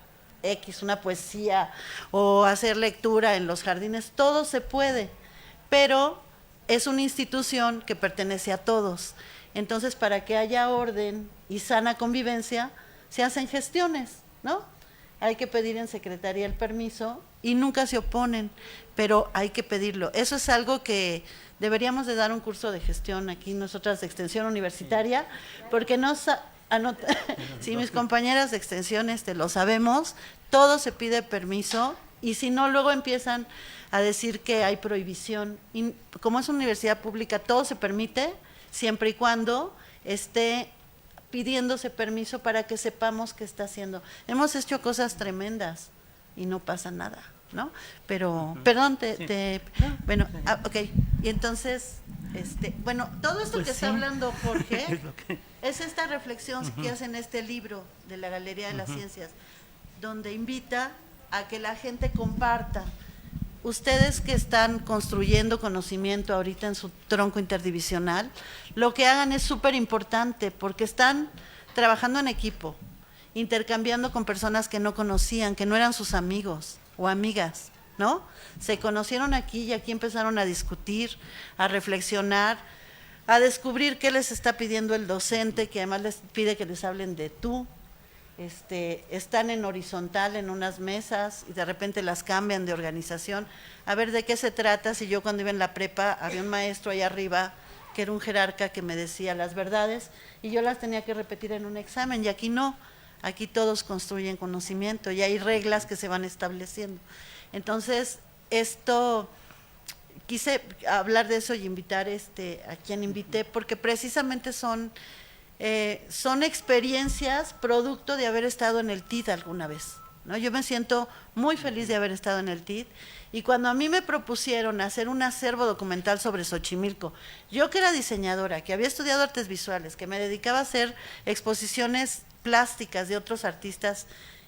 poesía, o hacer lectura en los jardines, todo se puede, pero es una institución que pertenece a todos. Entonces, para que haya orden y sana convivencia, se hacen gestiones, ¿no? Hay que pedir en secretaría el permiso y nunca se oponen, pero hay que pedirlo. Eso es algo que deberíamos de dar un curso de gestión aquí nosotras de extensión universitaria, porque si mis compañeras de extensión lo sabemos, todo se pide permiso, y si no, luego empiezan a decir que hay prohibición. Y como es una universidad pública, todo se permite siempre y cuando esté pidiéndose permiso para que sepamos qué está haciendo. Hemos hecho cosas tremendas y no pasa nada, ¿no? Pero, perdón, bueno, ok. Y entonces, bueno, todo esto pues que está hablando Jorge es es esta reflexión que hace en este libro de la Galería de las Ciencias, donde invita a que la gente comparta. Ustedes que están construyendo conocimiento ahorita en su tronco interdivisional, lo que hagan es súper importante, porque están trabajando en equipo, intercambiando con personas que no conocían, que no eran sus amigos o amigas, ¿no? Se conocieron aquí y aquí empezaron a discutir, a reflexionar, a descubrir qué les está pidiendo el docente, que además les pide que les hablen de tú. Están en horizontal en unas mesas y de repente las cambian de organización. A ver, ¿de qué se trata? Si yo cuando iba en la prepa había un maestro allá arriba que era un jerarca que me decía las verdades y yo las tenía que repetir en un examen, y aquí no. Aquí todos construyen conocimiento y hay reglas que se van estableciendo. Entonces, quise hablar de eso y invitar a quien invité, porque precisamente son experiencias producto de haber estado en el TID alguna vez, ¿no? Yo me siento muy feliz de haber estado en el TID, y cuando a mí me propusieron hacer un acervo documental sobre Xochimilco, yo que era diseñadora, que había estudiado artes visuales, que me dedicaba a hacer exposiciones plásticas de otros artistas,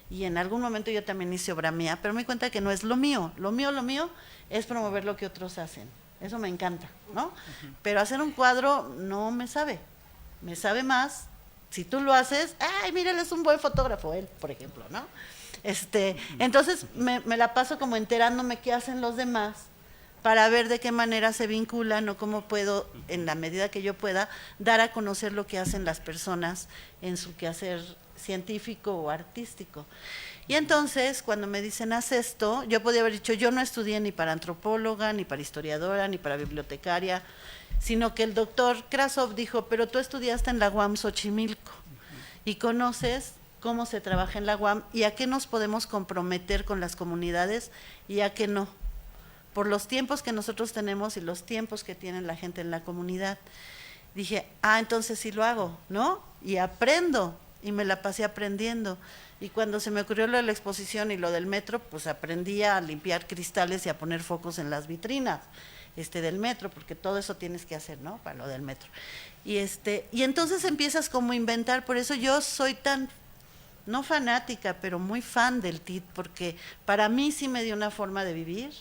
y en algún momento yo también hice obra mía, pero me di cuenta que no es lo mío es promover lo que otros hacen, eso me encanta, ¿no? Pero hacer un cuadro no me sabe más si tú lo haces. Ay, mira, él es un buen fotógrafo, él, por ejemplo, ¿no? Entonces me la paso como enterándome qué hacen los demás para ver de qué manera se vinculan o cómo puedo, en la medida que yo pueda, dar a conocer lo que hacen las personas en su quehacer científico o artístico. Y entonces, cuando me dicen, haz esto, yo podía haber dicho, yo no estudié ni para antropóloga, ni para historiadora, ni para bibliotecaria, sino que el doctor Krasov dijo, pero tú estudiaste en la UAM Xochimilco y conoces cómo se trabaja en la UAM y a qué nos podemos comprometer con las comunidades y a qué no, por los tiempos que nosotros tenemos y los tiempos que tiene la gente en la comunidad. Dije, entonces sí lo hago, ¿no? Y aprendo, y me la pasé aprendiendo. Y cuando se me ocurrió lo de la exposición y lo del metro, pues aprendí a limpiar cristales y a poner focos en las vitrinas del metro, porque todo eso tienes que hacer, ¿no? Para lo del metro. Y entonces empiezas como a inventar. Por eso yo soy tan, no fanática, pero muy fan del TID, porque para mí sí me dio una forma de vivir,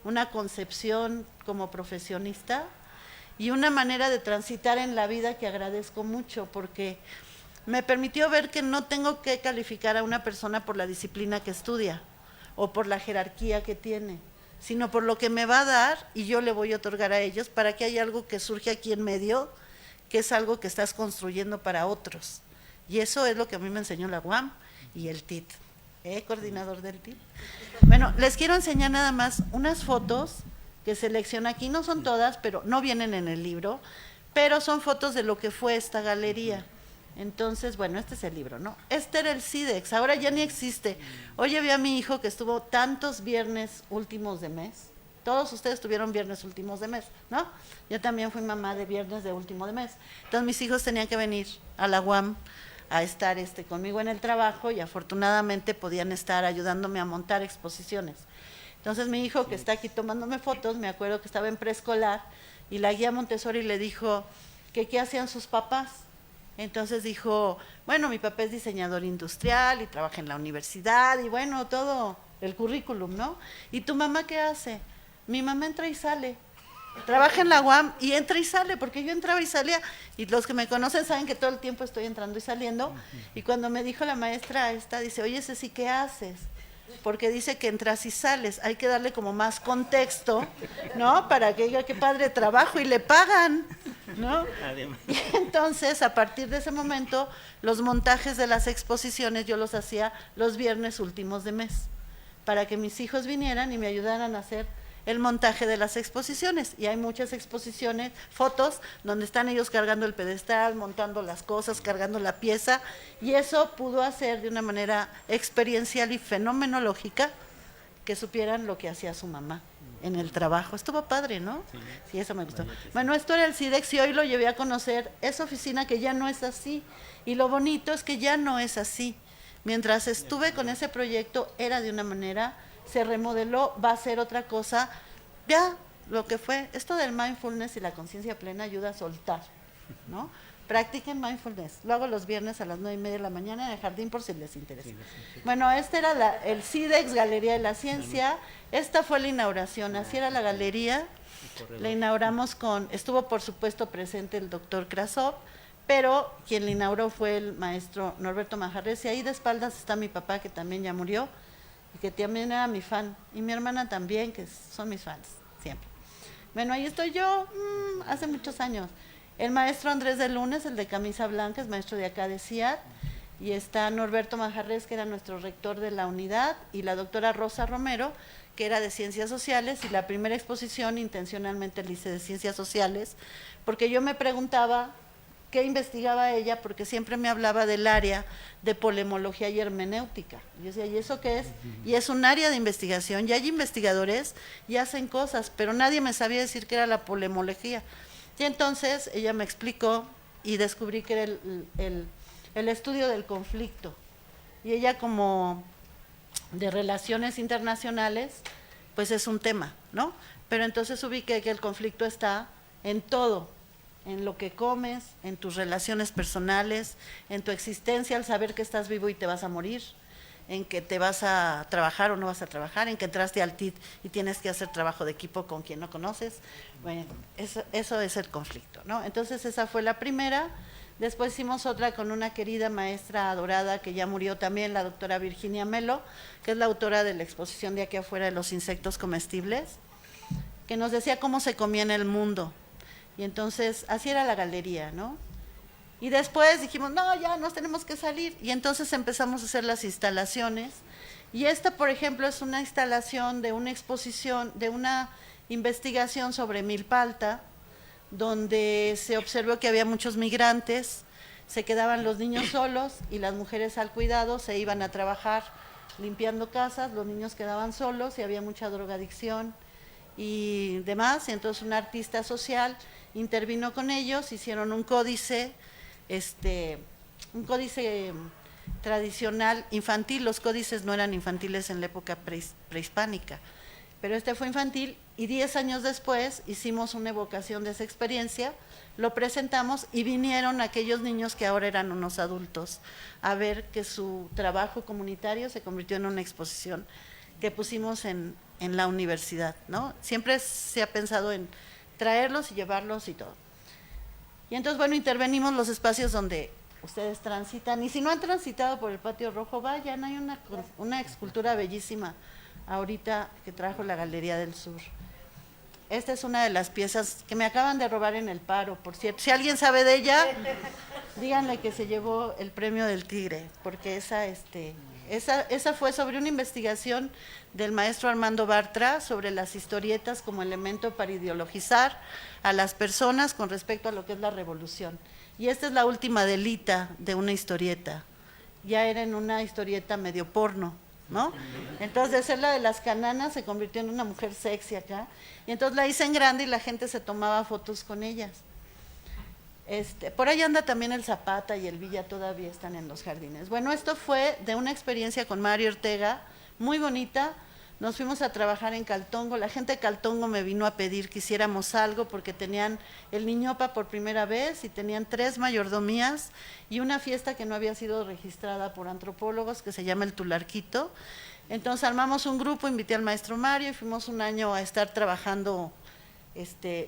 una concepción como profesionista y una manera de transitar en la vida que agradezco mucho, porque me permitió ver que no tengo que calificar a una persona por la disciplina que estudia o por la jerarquía que tiene, sino por lo que me va a dar y yo le voy a otorgar a ellos, para que haya algo que surge aquí en medio, que es algo que estás construyendo para otros. Y eso es lo que a mí me enseñó la UAM y el TID, coordinador del TID. Bueno, les quiero enseñar nada más unas fotos que seleccioné aquí, no son todas, pero no vienen en el libro, pero son fotos de lo que fue esta galería. Entonces, bueno, este es el libro, ¿no? Este era el CIDEX, ahora ya ni existe. Hoy vi a mi hijo que estuvo tantos viernes últimos de mes. Todos ustedes tuvieron viernes últimos de mes, ¿no? Yo también fui mamá de viernes de último de mes. Entonces mis hijos tenían que venir a la UAM a estar conmigo en el trabajo, y afortunadamente podían estar ayudándome a montar exposiciones. Entonces mi hijo, que está aquí tomándome fotos, me acuerdo que estaba en preescolar, y la guía Montessori le dijo que qué hacían sus papás. Entonces dijo, bueno, mi papá es diseñador industrial y trabaja en la universidad, y bueno, todo el currículum, ¿no? ¿Y tu mamá qué hace? Mi mamá entra y sale, trabaja en la UAM y entra y sale, porque yo entraba y salía, y los que me conocen saben que todo el tiempo estoy entrando y saliendo. Y cuando me dijo la maestra dice, oye, Ceci, ¿qué haces? Porque dice que entras y sales, hay que darle como más contexto, ¿no? Para que diga, qué padre trabajo, y le pagan, ¿no? Y entonces, a partir de ese momento, los montajes de las exposiciones yo los hacía los viernes últimos de mes, para que mis hijos vinieran y me ayudaran a hacer el montaje de las exposiciones. Y hay muchas exposiciones, fotos, donde están ellos cargando el pedestal, montando las cosas, cargando la pieza, y eso pudo hacer de una manera experiencial y fenomenológica que supieran lo que hacía su mamá en el trabajo. Estuvo padre, ¿no? Sí, eso me gustó. Bueno, esto era el CIDEX, y hoy lo llevé a conocer esa oficina que ya no es así, y lo bonito es que ya no es así. Mientras estuve con ese proyecto era de una manera, se remodeló, va a ser otra cosa. Ya lo que fue, esto del mindfulness y la conciencia plena ayuda a soltar, ¿no? Practiquen mindfulness. Lo hago los viernes a las 9:30 de la mañana en el jardín, por si les interesa. Bueno, este era el CIDEX, Galería de la Ciencia. Esta fue la inauguración, así era la galería. La inauguramos estuvo por supuesto presente el doctor Krasov, pero quien la inauguró fue el maestro Norberto Manjarres, y ahí de espaldas está mi papá, que también ya murió, y que también era mi fan, y mi hermana también, que son mis fans, siempre. Bueno, ahí estoy yo, hace muchos años. El maestro Andrés de Lunes, el de camisa blanca, es maestro de acá de CIAD, y está Norberto Manjarres, que era nuestro rector de la unidad, y la doctora Rosa Romero, que era de Ciencias Sociales, y la primera exposición intencionalmente la hice de Ciencias Sociales, porque yo me preguntaba qué investigaba ella, porque siempre me hablaba del área de polemología y hermenéutica. Yo decía, ¿y eso qué es? Y es un área de investigación, y hay investigadores y hacen cosas, pero nadie me sabía decir qué era la polemología. Y entonces ella me explicó y descubrí que era el estudio del conflicto. Y ella, como de relaciones internacionales, pues es un tema, ¿no? Pero entonces ubiqué que el conflicto está en todo, en lo que comes, en tus relaciones personales, en tu existencia, al saber que estás vivo y te vas a morir, en que te vas a trabajar o no vas a trabajar, en que entraste al TIT y tienes que hacer trabajo de equipo con quien no conoces. Bueno, eso es el conflicto, ¿no? Entonces esa fue la primera. Después hicimos otra con una querida maestra adorada que ya murió también, la doctora Virginia Melo, que es la autora de la exposición de Aquí afuera de los insectos comestibles, que nos decía cómo se comía en el mundo. Y entonces así era la galería, ¿no? Y después dijimos, no, ya nos tenemos que salir. Y entonces empezamos a hacer las instalaciones. Y esta, por ejemplo, es una instalación de una exposición, de una investigación sobre milpalta, donde se observó que había muchos migrantes, se quedaban los niños solos y las mujeres al cuidado se iban a trabajar limpiando casas, los niños quedaban solos y había mucha drogadicción y demás. Y entonces un artista social intervino con ellos, hicieron un códice tradicional infantil. Los códices no eran infantiles en la época prehispánica, pero este fue infantil, y 10 años después hicimos una evocación de esa experiencia, lo presentamos y vinieron aquellos niños que ahora eran unos adultos a ver que su trabajo comunitario se convirtió en una exposición que pusimos en la universidad, ¿no? Siempre se ha pensado en traerlos y llevarlos y todo. Y entonces, bueno, intervenimos los espacios donde ustedes transitan, y si no han transitado por el Patio Rojo, vayan, hay una escultura bellísima ahorita que trajo la Galería del Sur. Esta es una de las piezas que me acaban de robar en el paro, por cierto. Si alguien sabe de ella, díganle que se llevó el premio del Tigre, porque esa fue sobre una investigación del maestro Armando Bartra sobre las historietas como elemento para ideologizar a las personas con respecto a lo que es la revolución. Y esta es la última delita de una historieta. Ya era en una historieta medio porno, ¿no? Entonces, de ser la de las cananas, se convirtió en una mujer sexy acá. Y entonces la hice en grande y la gente se tomaba fotos con ellas. Por ahí anda también el Zapata y el Villa, todavía están en los jardines. Bueno, esto fue de una experiencia con Mario Ortega, muy bonita. Nos fuimos a trabajar en Caltongo. La gente de Caltongo me vino a pedir que hiciéramos algo porque tenían el Niñopa por primera vez y tenían 3 mayordomías y una fiesta que no había sido registrada por antropólogos que se llama el Tularquito. Entonces armamos un grupo, invité al maestro Mario y fuimos un año a estar trabajando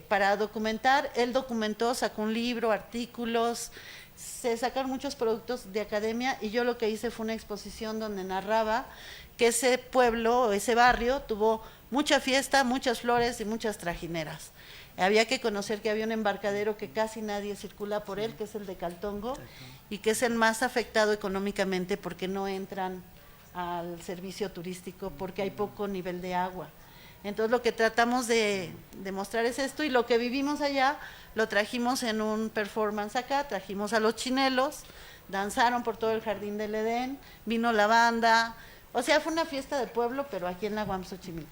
para documentar. Él documentó, sacó un libro, artículos, se sacaron muchos productos de academia, y yo lo que hice fue una exposición donde narraba que ese pueblo, ese barrio, tuvo mucha fiesta, muchas flores y muchas trajineras. Había que conocer que había un embarcadero que casi nadie circula por él, que es el de Caltongo, y que es el más afectado económicamente porque no entran al servicio turístico, porque hay poco nivel de agua. Entonces lo que tratamos de mostrar es esto, y lo que vivimos allá lo trajimos en un performance acá. Trajimos a los chinelos, danzaron por todo el Jardín del Edén, vino la banda, o sea, fue una fiesta de pueblo, pero aquí en la UAM Xochimilco.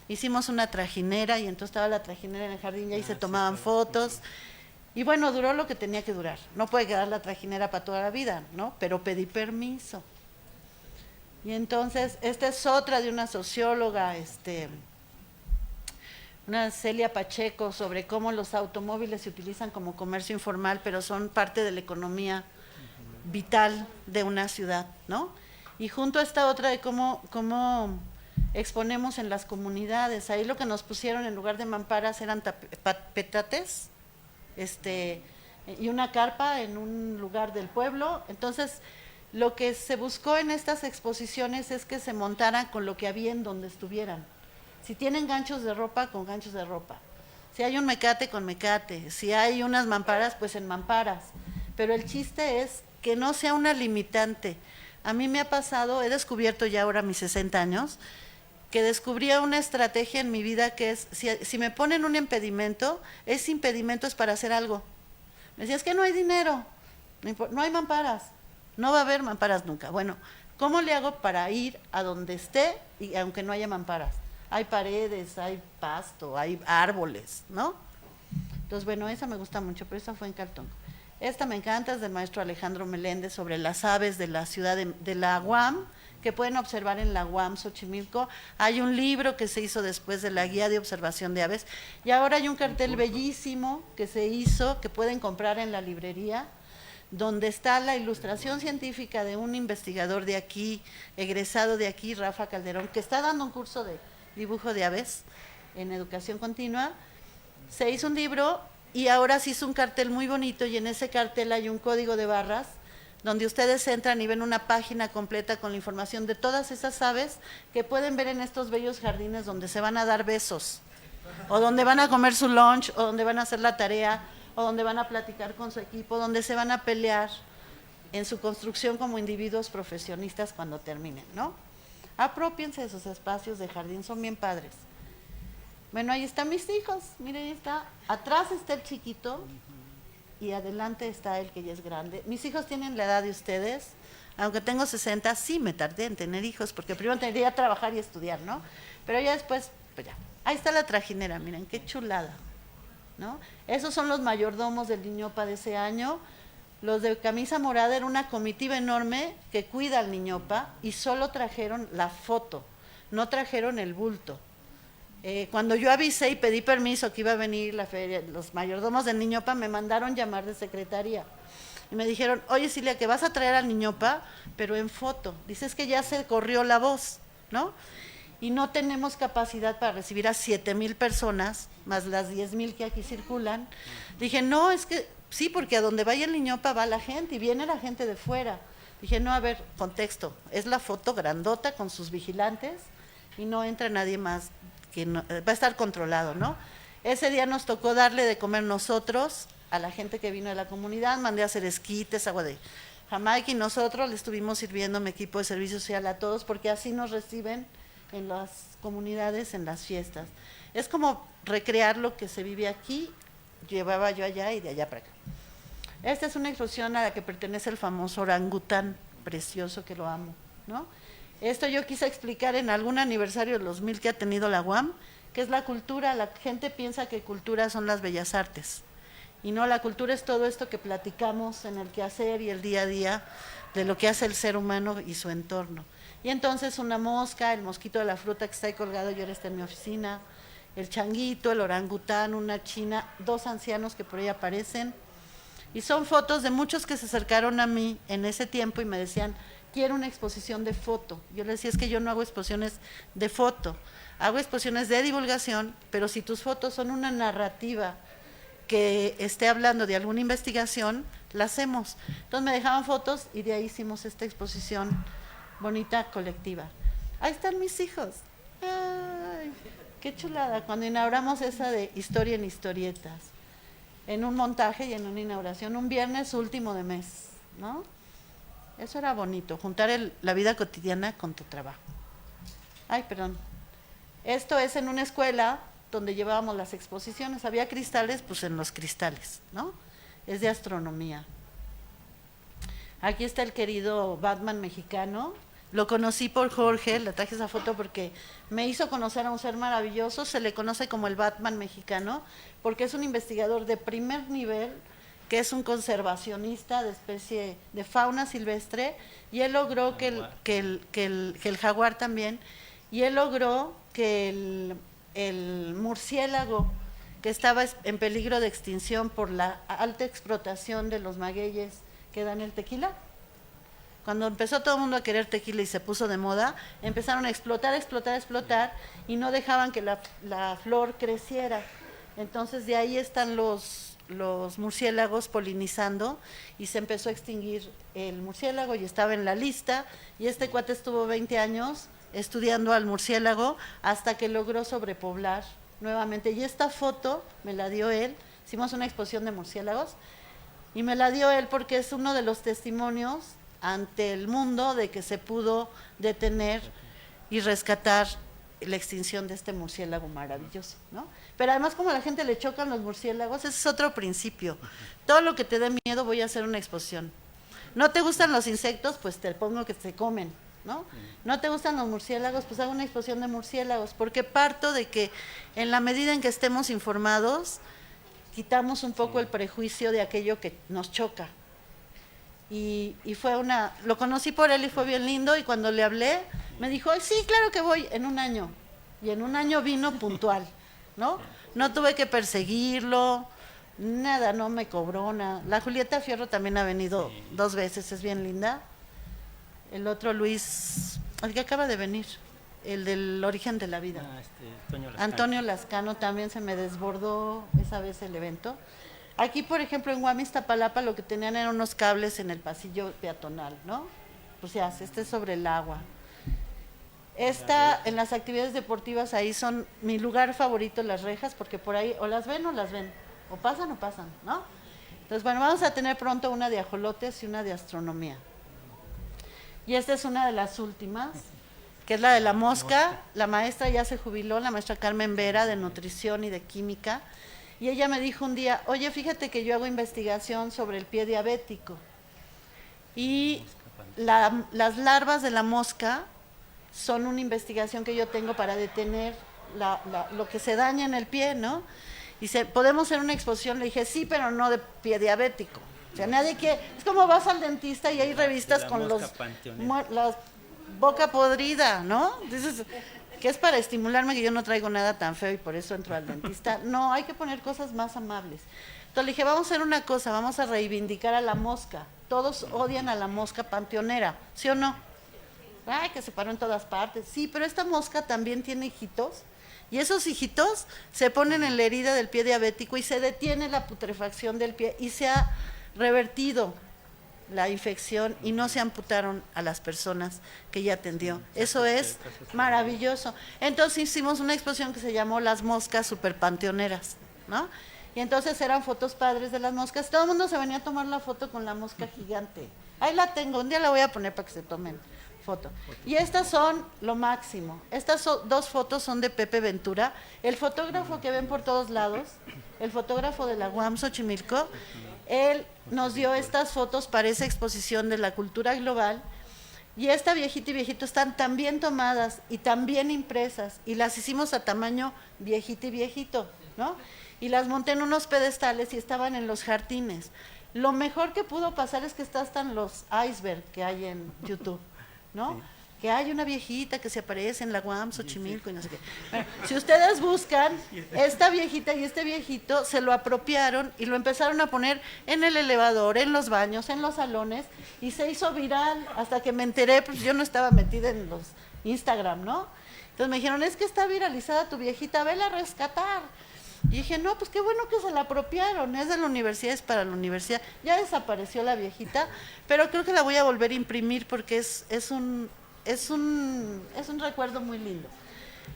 Hicimos una trajinera, y entonces estaba la trajinera en el jardín y ahí se tomaban fotos. Y bueno, duró lo que tenía que durar. No puede quedar la trajinera para toda la vida, ¿no? Pero pedí permiso. Y entonces, esta es otra de una socióloga, una Celia Pacheco, sobre cómo los automóviles se utilizan como comercio informal, pero son parte de la economía vital de una ciudad, ¿no? Y junto a esta otra de cómo exponemos en las comunidades. Ahí lo que nos pusieron en lugar de mamparas eran petates, y una carpa en un lugar del pueblo. Entonces, lo que se buscó en estas exposiciones es que se montaran con lo que había en donde estuvieran. Si tienen ganchos de ropa, con ganchos de ropa. Si hay un mecate, con mecate. Si hay unas mamparas, pues en mamparas. Pero el chiste es que no sea una limitante. A mí me ha pasado, he descubierto ya ahora a mis 60 años, que descubrí una estrategia en mi vida que es, si me ponen un impedimento, ese impedimento es para hacer algo. Me decía, es que no hay dinero, no hay mamparas, no va a haber mamparas nunca. Bueno, ¿cómo le hago para ir a donde esté y aunque no haya mamparas? Hay paredes, hay pasto, hay árboles, ¿no? Entonces, bueno, esa me gusta mucho, pero esa fue en Caltonco. Esta me encanta, es del maestro Alejandro Meléndez, sobre las aves de la ciudad de la UAM, que pueden observar en la UAM Xochimilco. Hay un libro que se hizo después de la guía de observación de aves, y ahora hay un cartel bellísimo que se hizo, que pueden comprar en la librería, donde está la ilustración científica de un investigador de aquí, egresado de aquí, Rafa Calderón, que está dando un curso de dibujo de aves en educación continua. Se hizo un libro y ahora se hizo un cartel muy bonito, y en ese cartel hay un código de barras donde ustedes entran y ven una página completa con la información de todas esas aves que pueden ver en estos bellos jardines donde se van a dar besos, o donde van a comer su lunch, o donde van a hacer la tarea, o donde van a platicar con su equipo, donde se van a pelear en su construcción como individuos profesionistas cuando terminen, ¿no? Apropiense de sus espacios de jardín, son bien padres. Bueno, ahí están mis hijos, miren, ahí está. Atrás está el chiquito y adelante está el que ya es grande. Mis hijos tienen la edad de ustedes, aunque tengo 60, sí me tardé en tener hijos, porque primero tendría que trabajar y estudiar, ¿no? Pero ya después, pues ya. Ahí está la trajinera, miren, qué chulada, ¿no? Esos son los mayordomos del Niñopa de ese año. Los de camisa morada era una comitiva enorme que cuida al Niñopa y solo trajeron la foto, no trajeron el bulto. Cuando yo avisé y pedí permiso que iba a venir la feria, los mayordomos del Niñopa me mandaron llamar de secretaría y me dijeron, oye Cilia, que vas a traer al Niñopa, pero en foto. Dices que ya se corrió la voz, ¿no? Y no tenemos capacidad para recibir a 7,000 personas, más las 10,000 que aquí circulan. Dije, no, es que sí, porque a donde vaya el Niñopa va la gente y viene la gente de fuera. Dije, no, a ver, contexto, es la foto grandota con sus vigilantes y no entra nadie más, que no, va a estar controlado, ¿no? Ese día nos tocó darle de comer nosotros a la gente que vino de la comunidad, mandé a hacer esquites, agua de Jamaica, y nosotros le estuvimos sirviendo mi equipo de servicio social a todos, porque así nos reciben en las comunidades, en las fiestas. Es como recrear lo que se vive aquí, llevaba yo allá y de allá para acá. Esta es una exposición a la que pertenece el famoso orangután, precioso, que lo amo, ¿no? Esto yo quise explicar en algún aniversario de los 1000 que ha tenido la UAM, que es la cultura. La gente piensa que cultura son las bellas artes, y no, la cultura es todo esto que platicamos en el quehacer y el día a día, de lo que hace el ser humano y su entorno. Y entonces una mosca, el mosquito de la fruta que está ahí colgado, yo ahora está en mi oficina, el changuito, el orangután, una china, 2 ancianos que por ahí aparecen, y son fotos de muchos que se acercaron a mí en ese tiempo y me decían, quiero una exposición de foto. Yo les decía, es que yo no hago exposiciones de foto, hago exposiciones de divulgación, pero si tus fotos son una narrativa que esté hablando de alguna investigación, la hacemos. Entonces me dejaban fotos y de ahí hicimos esta exposición bonita, colectiva. Ahí están mis hijos. ¡Ay, qué chulada! Cuando inauguramos esa de Historia en Historietas, en un montaje y en una inauguración, un viernes último de mes, ¿no? Eso era bonito, juntar la vida cotidiana con tu trabajo. Ay, perdón. Esto es en una escuela donde llevábamos las exposiciones. Había cristales, pues en los cristales, ¿no? Es de astronomía. Aquí está el querido Batman mexicano. Lo conocí por Jorge, le traje esa foto porque me hizo conocer a un ser maravilloso. Se le conoce como el Batman mexicano porque es un investigador de primer nivel, que es un conservacionista de especie de fauna silvestre, y él logró que el jaguar también, y él logró que el murciélago, que estaba en peligro de extinción por la alta explotación de los magueyes que dan el tequila. Cuando empezó todo el mundo a querer tequila y se puso de moda, empezaron a explotar, y no dejaban que la flor creciera. Entonces de ahí están los murciélagos polinizando, y se empezó a extinguir el murciélago y estaba en la lista, y este cuate estuvo 20 años estudiando al murciélago hasta que logró sobrepoblar nuevamente. Y esta foto me la dio él, hicimos una exposición de murciélagos, y me la dio él porque es uno de los testimonios ante el mundo de que se pudo detener y rescatar la extinción de este murciélago maravilloso, ¿no? Pero además, como a la gente le chocan los murciélagos, ese es otro principio. Todo lo que te dé miedo, voy a hacer una exposición. ¿No te gustan los insectos? Pues te pongo que se comen, ¿no? ¿No te gustan los murciélagos? Pues hago una exposición de murciélagos, porque parto de que en la medida en que estemos informados, quitamos un poco el prejuicio de aquello que nos choca. Y fue lo conocí por él y fue bien lindo, y cuando le hablé, me dijo, sí, claro que voy, en un año. Y en un año vino puntual, ¿no? No tuve que perseguirlo, nada, no me cobró nada. La Julieta Fierro también ha venido 2 veces, es bien linda. El otro Luis, el que acaba de venir, el del Origen de la Vida. Antonio Lascano también se me desbordó esa vez el evento. Aquí, por ejemplo, en Guamis-Tapalapa lo que tenían eran unos cables en el pasillo peatonal, ¿no? Pues ya, este es sobre el agua. En las actividades deportivas, ahí son mi lugar favorito, las rejas, porque por ahí o las ven, o pasan, ¿no? Entonces, bueno, vamos a tener pronto una de ajolotes y una de astronomía. Y esta es una de las últimas, que es la de la mosca. La maestra ya se jubiló, la maestra Carmen Vera, de nutrición y de química, y ella me dijo un día, oye, fíjate que yo hago investigación sobre el pie diabético, y las larvas de la mosca son una investigación que yo tengo para detener lo que se daña en el pie, ¿no? Y ¿podemos hacer una exposición? Le dije, sí, pero no de pie diabético. O sea, nadie quiere, es como vas al dentista y hay revistas con la boca podrida, ¿no? Entonces, que es para estimularme, que yo no traigo nada tan feo y por eso entro al dentista. No, hay que poner cosas más amables. Entonces le dije, vamos a hacer una cosa, vamos a reivindicar a la mosca. Todos odian a la mosca panteonera, ¿sí o no? Ay, que se paró en todas partes. Sí, pero esta mosca también tiene hijitos, y esos hijitos se ponen en la herida del pie diabético y se detiene la putrefacción del pie y se ha revertido la infección y no se amputaron a las personas que ya atendió. Eso es maravilloso. Entonces hicimos una exposición que se llamó Las Moscas Superpanteoneras, ¿no? Y entonces eran fotos padres de las moscas. Todo el mundo se venía a tomar la foto con la mosca gigante. Ahí la tengo, un día la voy a poner para que se tomen foto. Y estas son lo máximo. Estas 2 fotos son de Pepe Ventura, el fotógrafo que ven por todos lados, el fotógrafo de la UAM Xochimilco. Él nos dio estas fotos para esa exposición de la cultura global, y esta viejita y viejito están tan bien tomadas y tan bien impresas, y las hicimos a tamaño viejita y viejito, ¿no? Y las monté en unos pedestales y estaban en los jardines. Lo mejor que pudo pasar es que están los iceberg que hay en YouTube, ¿no? Sí. Que hay una viejita que se aparece en la UAM Xochimilco y no sé qué. Bueno, si ustedes buscan, esta viejita y este viejito se lo apropiaron y lo empezaron a poner en el elevador, en los baños, en los salones, y se hizo viral hasta que me enteré, pues yo no estaba metida en los Instagram, ¿no? Entonces me dijeron, es que está viralizada tu viejita, vela a rescatar. Y dije, no, pues qué bueno que se la apropiaron, es de la universidad, es para la universidad. Ya desapareció la viejita, pero creo que la voy a volver a imprimir porque es un recuerdo muy lindo.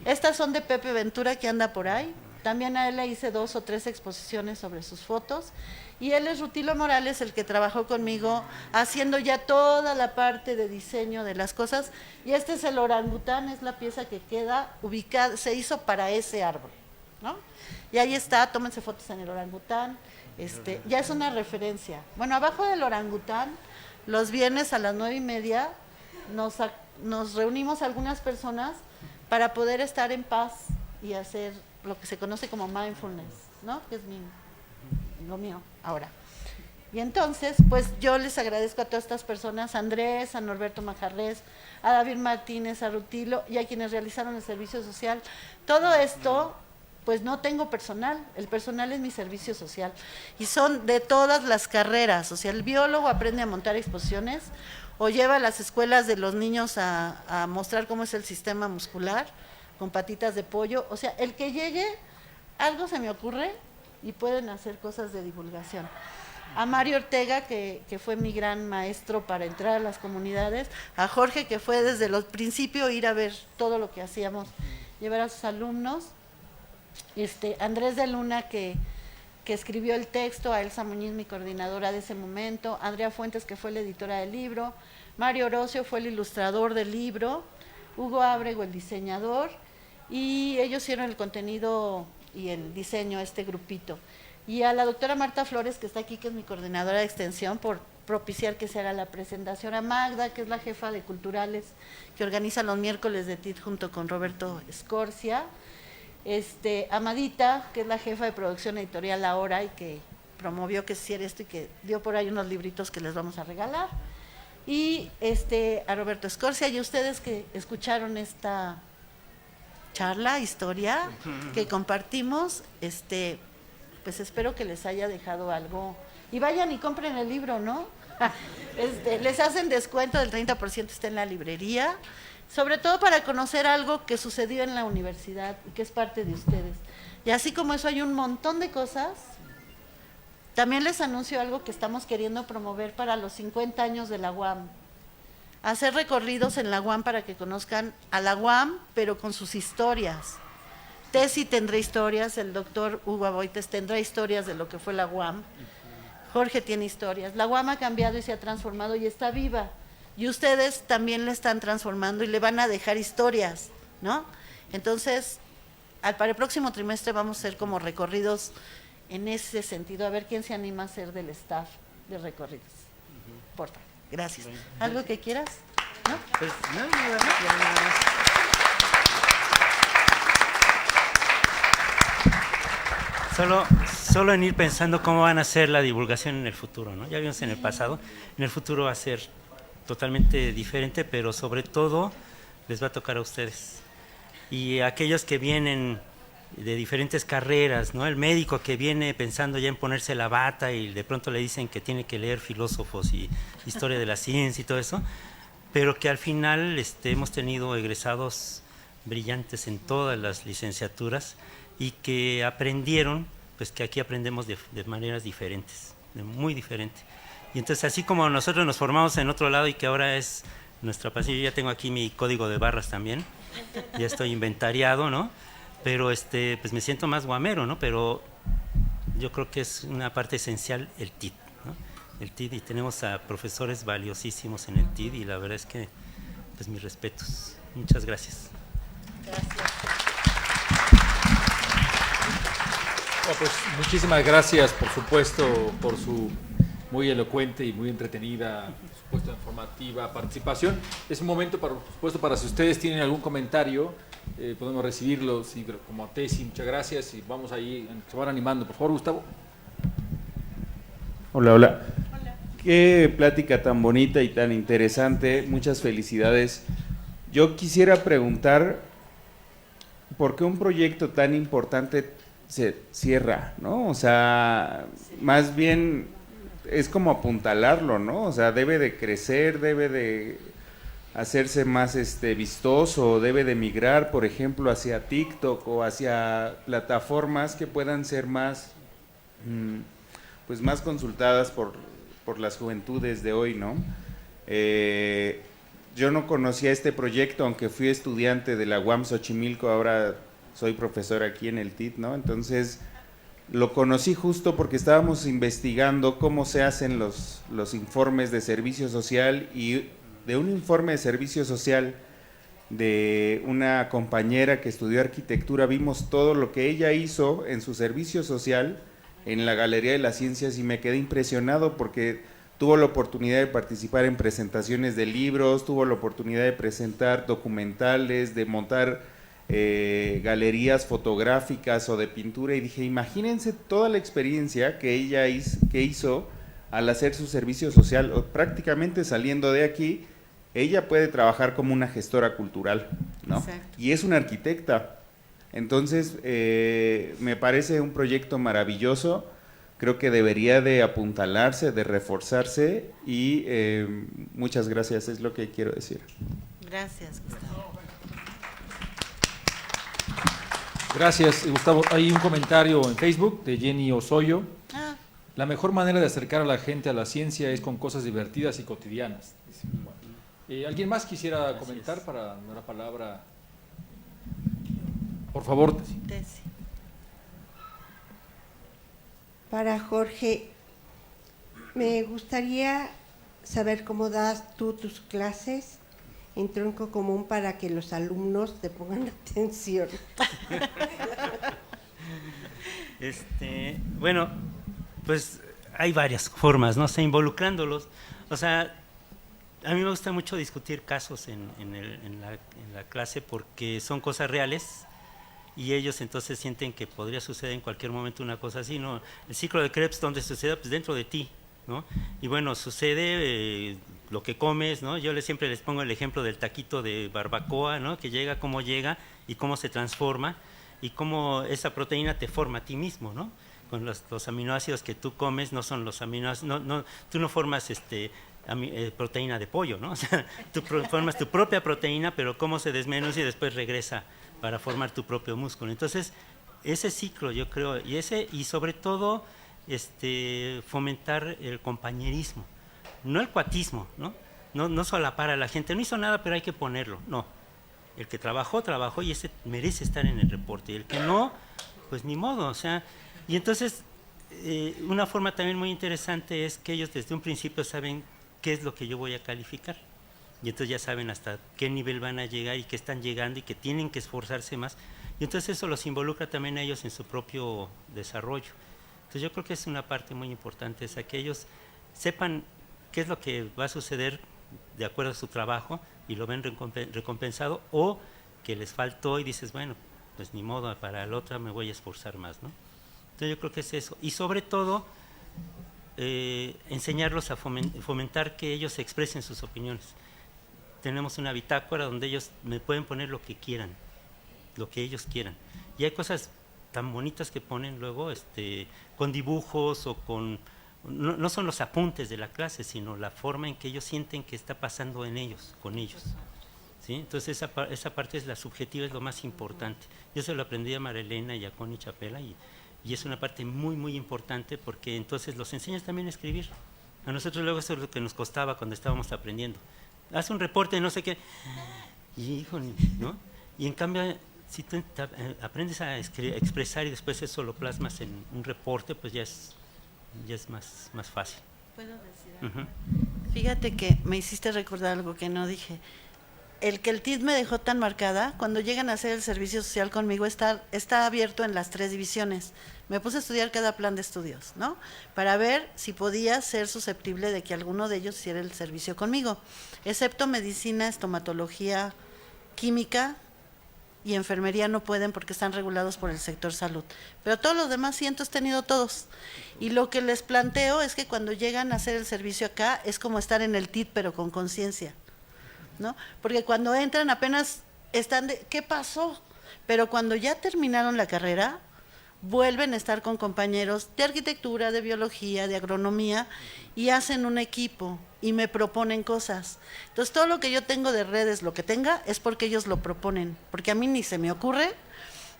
Estas son de Pepe Ventura, que anda por ahí. También a él le hice 2 o 3 exposiciones sobre sus fotos. Y él es Rutilo Morales, el que trabajó conmigo haciendo ya toda la parte de diseño de las cosas. Y este es el orangután, es la pieza que queda ubicada, se hizo para ese árbol, ¿no? Y ahí está, tómense fotos en el orangután. Ya es una referencia. Bueno, abajo del orangután, los viernes a las 9:30, nos reunimos algunas personas para poder estar en paz y hacer lo que se conoce como mindfulness, ¿no? Que es lo mío ahora. Y entonces, pues yo les agradezco a todas estas personas, a Andrés, a Norberto Majarrés, a David Martínez, a Rutilo y a quienes realizaron el servicio social. Todo esto, pues no tengo personal, el personal es mi servicio social. Y son de todas las carreras, o sea, el biólogo aprende a montar exposiciones, o lleva a las escuelas de los niños a mostrar cómo es el sistema muscular, con patitas de pollo. O sea, el que llegue, algo se me ocurre y pueden hacer cosas de divulgación. A Mario Ortega, que fue mi gran maestro para entrar a las comunidades, a Jorge, que fue desde el principio ir a ver todo lo que hacíamos, llevar a sus alumnos, Andrés de Luna, que escribió el texto, a Elsa Muñiz, mi coordinadora de ese momento, Andrea Fuentes, que fue la editora del libro, Mario Orocio fue el ilustrador del libro, Hugo Ábrego, el diseñador, y ellos hicieron el contenido y el diseño a este grupito. Y a la doctora Marta Flores, que está aquí, que es mi coordinadora de extensión, por propiciar que se haga la presentación, a Magda, que es la jefa de culturales, que organiza los miércoles de TIT junto con Roberto Escorcia, a Madita, que es la jefa de producción editorial ahora y que promovió que se hiciera esto y que dio por ahí unos libritos que les vamos a regalar, y a Roberto Escorcia y a ustedes que escucharon esta charla, historia que compartimos, pues espero que les haya dejado algo. Y vayan y compren el libro, ¿no? Les hacen descuento del 30%, está en la librería, sobre todo para conocer algo que sucedió en la universidad y que es parte de ustedes. Y así como eso hay un montón de cosas, también les anuncio algo que estamos queriendo promover para los 50 años de la UAM. Hacer recorridos en la UAM para que conozcan a la UAM, pero con sus historias. Tesi tendrá historias, el doctor Hugo Aboites tendrá historias de lo que fue la UAM, Jorge tiene historias. La UAM ha cambiado y se ha transformado y está viva. Y ustedes también le están transformando y le van a dejar historias, ¿no? Entonces, para el próximo trimestre vamos a hacer como recorridos en ese sentido, a ver quién se anima a ser del staff de recorridos. Por favor, gracias. ¿Algo que quieras? ¿No? Pues nada más. Solo en ir pensando cómo van a ser la divulgación en el futuro, ¿no? Ya vimos en el pasado, en el futuro va a ser totalmente diferente, pero sobre todo les va a tocar a ustedes. Y aquellos que vienen de diferentes carreras, ¿no? El médico que viene pensando ya en ponerse la bata y de pronto le dicen que tiene que leer filósofos y historia de la ciencia y todo eso, pero que al final hemos tenido egresados brillantes en todas las licenciaturas y que aprendieron, pues que aquí aprendemos de maneras diferentes, muy diferentes. Y entonces así como nosotros nos formamos en otro lado y que ahora es nuestra pasión, yo ya tengo aquí mi código de barras también, ya estoy inventariado, ¿no? Pero pues me siento más guamero, ¿no? Pero yo creo que es una parte esencial el TID, ¿no? El TID, y tenemos a profesores valiosísimos en el TID y la verdad es que, pues mis respetos. Muchas gracias. Gracias. Pues muchísimas gracias, por supuesto, por su muy elocuente y muy entretenida, por supuesto, informativa participación. Es un momento, por supuesto, para si ustedes tienen algún comentario, podemos recibirlo, sí, como a Tesi, muchas gracias, y vamos ahí, se van animando. Por favor, Gustavo. Hola, hola. Hola. Qué plática tan bonita y tan interesante, muchas felicidades. Yo quisiera preguntar, ¿por qué un proyecto tan importante se cierra, ¿no? O sea, más bien es como apuntalarlo, ¿no? O sea, debe de crecer, debe de hacerse más vistoso, debe de migrar, por ejemplo, hacia TikTok o hacia plataformas que puedan ser más, pues más consultadas por las juventudes de hoy, ¿no? Yo no conocía este proyecto, aunque fui estudiante de la UAM Xochimilco, ahora soy profesor aquí en el TIT, ¿no? Entonces, lo conocí justo porque estábamos investigando cómo se hacen los informes de servicio social, y de un informe de servicio social de una compañera que estudió arquitectura, vimos todo lo que ella hizo en su servicio social en la Galería de las Ciencias y me quedé impresionado porque tuvo la oportunidad de participar en presentaciones de libros, tuvo la oportunidad de presentar documentales, de montar galerías fotográficas o de pintura, y dije, imagínense toda la experiencia que ella hizo al hacer su servicio social, o prácticamente saliendo de aquí, ella puede trabajar como una gestora cultural, ¿no? Exacto. Y es una arquitecta. Entonces, me parece un proyecto maravilloso, creo que debería de apuntalarse, de reforzarse, y muchas gracias, es lo que quiero decir. Gracias, Gustavo. Gracias, Gustavo. Hay un comentario en Facebook de Jenny Osoyo. La mejor manera de acercar a la gente a la ciencia es con cosas divertidas y cotidianas. Bueno, ¿alguien más quisiera comentar para dar la palabra? Por favor, Tesi. Para Jorge, me gustaría saber cómo das tú tus clases, en tronco común para que los alumnos te pongan atención. Bueno, pues hay varias formas, ¿no? O sea, involucrándolos. O sea, a mí me gusta mucho discutir casos en la clase porque son cosas reales y ellos entonces sienten que podría suceder en cualquier momento una cosa así, ¿no? El ciclo de Krebs, ¿dónde sucede? Pues dentro de ti, ¿no? Y bueno, sucede lo que comes, ¿no? Yo siempre les pongo el ejemplo del taquito de barbacoa, ¿no? Que llega, cómo llega y cómo se transforma y cómo esa proteína te forma a ti mismo, ¿no? Con los aminoácidos que tú comes no son los aminoácidos, tú no formas proteína de pollo, ¿no? O sea, tú formas tu propia proteína, pero cómo se desmenuza y después regresa para formar tu propio músculo. Entonces, ese ciclo yo creo, y sobre todo fomentar el compañerismo, no el cuatismo, ¿no? No solapar a la gente, no hizo nada, pero hay que ponerlo, no. El que trabajó y ese merece estar en el reporte, y el que no, pues ni modo, o sea, y entonces una forma también muy interesante es que ellos desde un principio saben qué es lo que yo voy a calificar, y entonces ya saben hasta qué nivel van a llegar y qué están llegando y que tienen que esforzarse más, y entonces eso los involucra también a ellos en su propio desarrollo. Entonces yo creo que es una parte muy importante, esa que ellos sepan qué es lo que va a suceder de acuerdo a su trabajo y lo ven recompensado, o que les faltó y dices, bueno, pues ni modo, para la otra me voy a esforzar más, ¿no? Entonces yo creo que es eso, y sobre todo enseñarlos a fomentar que ellos se expresen sus opiniones. Tenemos una bitácora donde ellos me pueden poner lo que quieran, lo que ellos quieran, y hay cosas tan bonitas que ponen luego con dibujos o con... No son los apuntes de la clase, sino la forma en que ellos sienten que está pasando en ellos, con ellos, ¿sí? Entonces esa parte es la subjetiva, es lo más importante. Yo se lo aprendí a Marilena y a Connie Chapela y es una parte muy, muy importante porque entonces los enseñas también a escribir. A nosotros luego eso es lo que nos costaba cuando estábamos aprendiendo. Haz un reporte de no sé qué, y híjole, ¿no? Y en cambio, si tú aprendes a expresar y después eso lo plasmas en un reporte, pues ya es más fácil. ¿Puedo decir algo? Fíjate que me hiciste recordar algo que no dije. El que el TID me dejó tan marcada, cuando llegan a hacer el servicio social conmigo, está abierto en las 3 divisiones. Me puse a estudiar cada plan de estudios, ¿no? Para ver si podía ser susceptible de que alguno de ellos hiciera el servicio conmigo, excepto medicina, estomatología, química y enfermería no pueden porque están regulados por el sector salud. Pero todos los demás cientos he tenido todos. Y lo que les planteo es que cuando llegan a hacer el servicio acá, es como estar en el TID, pero con conciencia, ¿no? Porque cuando entran apenas están de, ¿qué pasó? Pero cuando ya terminaron la carrera, vuelven a estar con compañeros de arquitectura, de biología, de agronomía, y hacen un equipo y me proponen cosas. Entonces todo lo que yo tengo de redes, lo que tenga, es porque ellos lo proponen, porque a mí ni se me ocurre.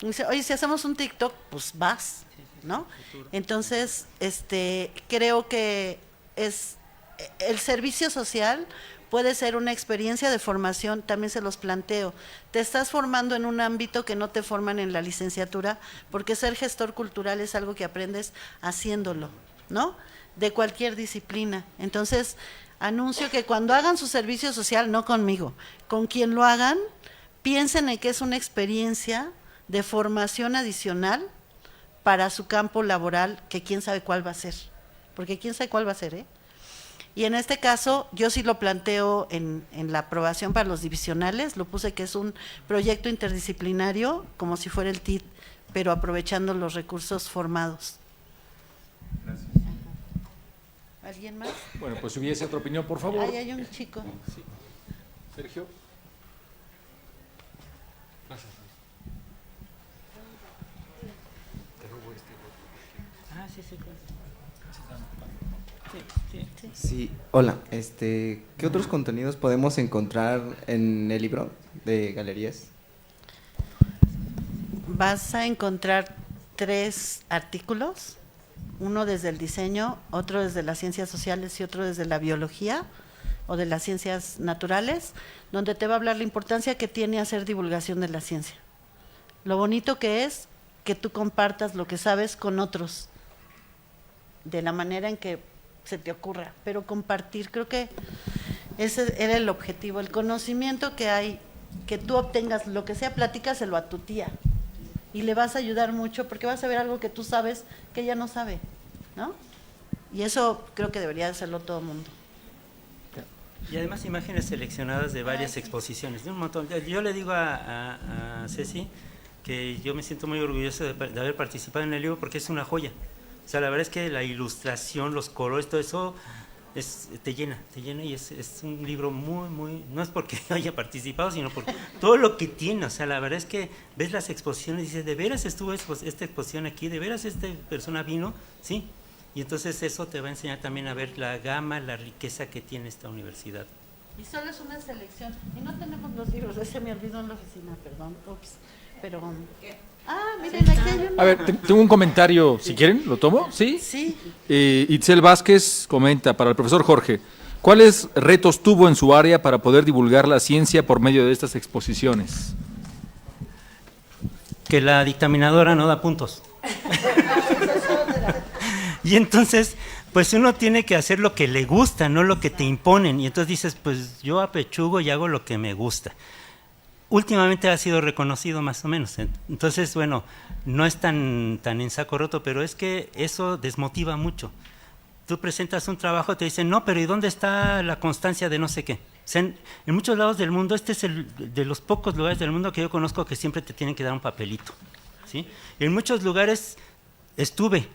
Me dice, oye, si hacemos un TikTok, pues vas, ¿no? Entonces, creo que el servicio social puede ser una experiencia de formación, también se los planteo. Te estás formando en un ámbito que no te forman en la licenciatura, porque ser gestor cultural es algo que aprendes haciéndolo, ¿no? De cualquier disciplina. Entonces, anuncio que cuando hagan su servicio social, no conmigo, con quien lo hagan, piensen en que es una experiencia de formación adicional para su campo laboral, que quién sabe cuál va a ser, porque quién sabe cuál va a ser, ¿eh? Y en este caso, yo sí lo planteo en la aprobación para los divisionales, lo puse que es un proyecto interdisciplinario, como si fuera el TID, pero aprovechando los recursos formados. Gracias. ¿Alguien más? Bueno, pues si hubiese otra opinión, por favor. Ahí hay un chico. Sí. Sergio. Gracias. Sí, hola. ¿Qué otros contenidos podemos encontrar en el libro de Galerías? Vas a encontrar 3 artículos, uno desde el diseño, otro desde las ciencias sociales y otro desde la biología o de las ciencias naturales, donde te va a hablar la importancia que tiene hacer divulgación de la ciencia. Lo bonito que es que tú compartas lo que sabes con otros, de la manera en que se te ocurra, pero compartir, creo que Ese era el objetivo, el conocimiento que hay, que tú obtengas, lo que sea, platícaselo a tu tía y le vas a ayudar mucho porque vas a ver algo que tú sabes que ella no sabe, ¿no? Y eso creo que debería hacerlo todo el mundo. Y además imágenes seleccionadas de varias exposiciones, de un montón. Yo le digo a Ceci que yo me siento muy orgulloso de haber participado en el libro porque es una joya. O sea, la verdad es que la ilustración, los colores, todo eso te llena y es un libro muy, no es porque haya participado, sino por todo lo que tiene. O sea, la verdad es que ves las exposiciones y dices, ¿de veras estuvo esta exposición aquí? ¿De veras esta persona vino? Sí. Y entonces eso te va a enseñar también a ver la gama, la riqueza que tiene esta universidad. Y solo es una selección. Y no tenemos los libros, ese me olvidó en la oficina, perdón. Ups. Pero... miren, aquí hay uno. A ver, tengo un comentario, si quieren, ¿lo tomo? ¿Sí? Sí. Itzel Vázquez comenta para el profesor Jorge, ¿cuáles retos tuvo en su área para poder divulgar la ciencia por medio de estas exposiciones? Que la dictaminadora no da puntos. Y entonces, pues uno tiene que hacer lo que le gusta, no lo que te imponen. Y entonces dices, pues yo apechugo y hago lo que me gusta. Últimamente ha sido reconocido más o menos. Entonces, bueno, no es tan en saco roto, pero es que eso desmotiva mucho. Tú presentas un trabajo, te dicen, no, pero ¿y dónde está la constancia de no sé qué? O sea, en muchos lados del mundo, este es de los pocos lugares del mundo que yo conozco que siempre te tienen que dar un papelito, ¿sí? En muchos lugares estuve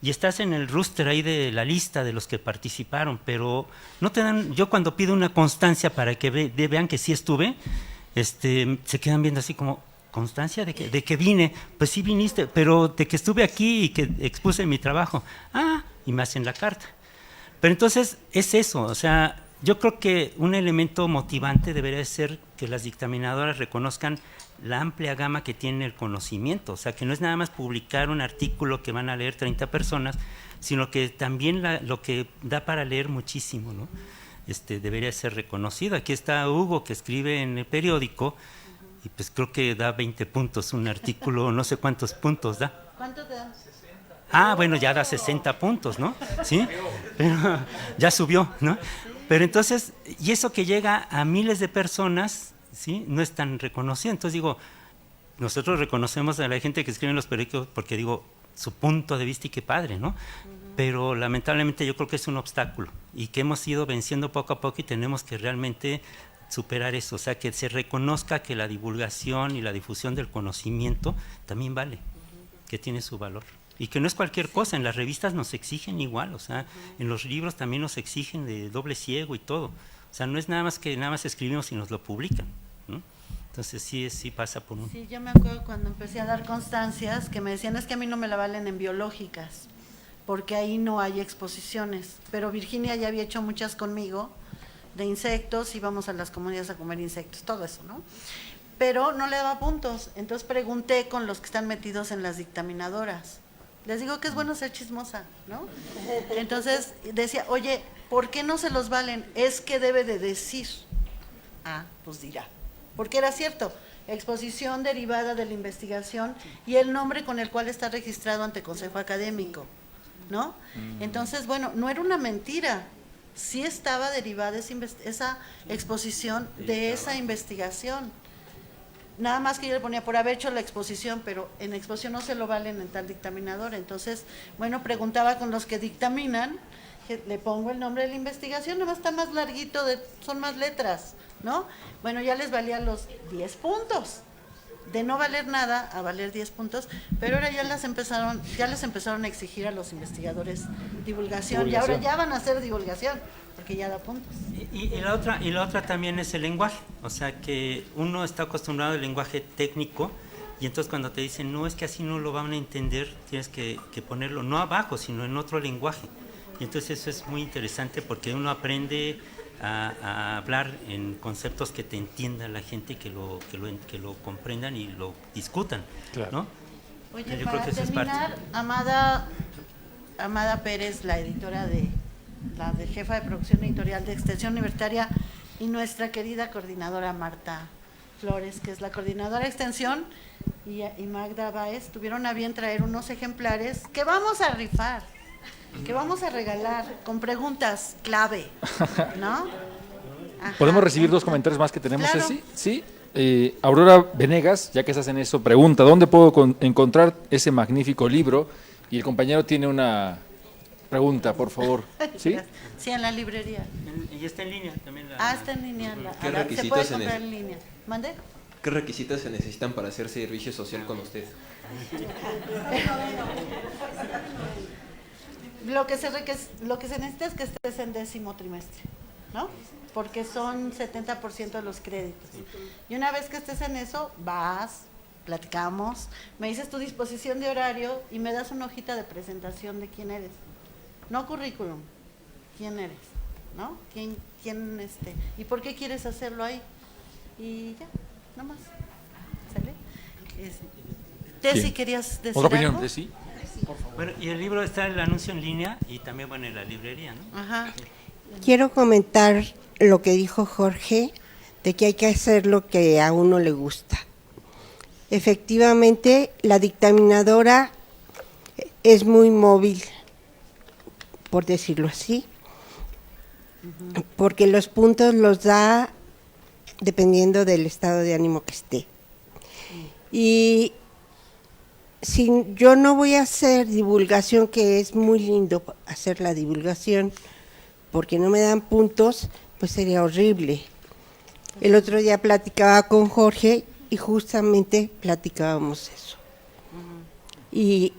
y estás en el roster ahí de la lista de los que participaron, pero no te dan. Yo cuando pido una constancia para que vean que sí estuve, se quedan viendo así como, ¿constancia de que vine? Pues sí viniste, pero de que estuve aquí y que expuse mi trabajo. Y me hacen la carta. Pero entonces es eso, o sea, yo creo que un elemento motivante debería ser que las dictaminadoras reconozcan la amplia gama que tiene el conocimiento, o sea, que no es nada más publicar un artículo que van a leer 30 personas, sino que también lo que da para leer muchísimo, ¿no? Debería ser reconocido. Aquí está Hugo, que escribe en el periódico, y pues creo que da 20 puntos un artículo, no sé cuántos puntos da. ¿Cuánto te dan? Bueno, ya da 60 puntos, ¿no? Sí, pero ya subió, ¿no? Pero entonces, y eso que llega a miles de personas, ¿sí? No es tan reconocido. Entonces digo, nosotros reconocemos a la gente que escribe en los periódicos porque digo, su punto de vista y qué padre, ¿no? Pero lamentablemente yo creo que es un obstáculo y que hemos ido venciendo poco a poco y tenemos que realmente superar eso, o sea, que se reconozca que la divulgación y la difusión del conocimiento también vale, que tiene su valor. Y que no es cualquier cosa, en las revistas nos exigen igual, o sea, en los libros también nos exigen de doble ciego y todo. O sea, no es nada más que nada más escribimos y nos lo publican, ¿no? Entonces sí pasa por un... Sí, yo me acuerdo cuando empecé a dar constancias que me decían, es que a mí no me la valen en biológicas, porque ahí no hay exposiciones. Pero Virginia ya había hecho muchas conmigo de insectos, íbamos a las comunidades a comer insectos, todo eso, ¿no? Pero no le daba puntos. Entonces pregunté con los que están metidos en las dictaminadoras. Les digo que es bueno ser chismosa, ¿no? Entonces decía, oye, ¿por qué no se los valen? Es que debe de decir. Pues dirá. Porque era cierto, exposición derivada de la investigación y el nombre con el cual está registrado ante Consejo Académico, ¿no? Entonces, bueno, no era una mentira. Sí estaba derivada esa exposición de esa investigación. Nada más que yo le ponía por haber hecho la exposición, pero en exposición no se lo valen en tal dictaminador. Entonces, bueno, preguntaba con los que dictaminan, que le pongo el nombre de la investigación, nomás está más larguito, son más letras, ¿no? Bueno, ya les valía los 10 puntos. De no valer nada a valer 10 puntos, pero ahora ya les empezaron a exigir a los investigadores divulgación. Y ahora ya van a hacer divulgación, porque ya da puntos. Y la otra también es el lenguaje, o sea que uno está acostumbrado al lenguaje técnico y entonces cuando te dicen, no, es que así no lo van a entender, tienes que ponerlo no abajo, sino en otro lenguaje. Y entonces eso es muy interesante porque uno aprende a hablar en conceptos que te entienda la gente, que lo comprendan y lo discutan, claro, ¿no? Oye, yo para creo que terminar, Amada Pérez, la editora la jefa de producción editorial de Extensión Universitaria, y nuestra querida coordinadora Marta Flores, que es la coordinadora de Extensión, y Magda Báez, tuvieron a bien traer unos ejemplares que vamos a rifar, que vamos a regalar con preguntas clave, ¿no? Ajá. ¿Podemos recibir dos comentarios más que tenemos, Claro. Ceci? Sí. Aurora Venegas, ya que estás en eso, pregunta, ¿dónde puedo encontrar ese magnífico libro? Y el compañero tiene una pregunta, por favor. ¿Sí? Sí, en la librería. Y está en línea también. Está en línea. ¿Qué se requisitos puede se comprar neces- en línea. ¿Mande? ¿Qué requisitos se necesitan para hacer servicio social con usted? Lo que se necesita es que estés en 10º trimestre, ¿no? Porque son 70% de los créditos. Y una vez que estés en eso, vas, platicamos, me dices tu disposición de horario y me das una hojita de presentación de quién eres. No currículum, quién eres, ¿no? ¿Y por qué quieres hacerlo ahí? Y ya, nada más. ¿Sale? Tessy, Bien. ¿querías decir ¿Otra opinión, algo? Tessy? Bueno, y el libro está el anuncio en línea y también, bueno, en la librería, ¿no? Ajá. Quiero comentar lo que dijo Jorge, de que hay que hacer lo que a uno le gusta. Efectivamente, la dictaminadora es muy móvil, por decirlo así, porque los puntos los da dependiendo del estado de ánimo que esté. Y si yo no voy a hacer divulgación, que es muy lindo hacer la divulgación, porque no me dan puntos, pues sería horrible. El otro día platicaba con Jorge y justamente platicábamos eso. Y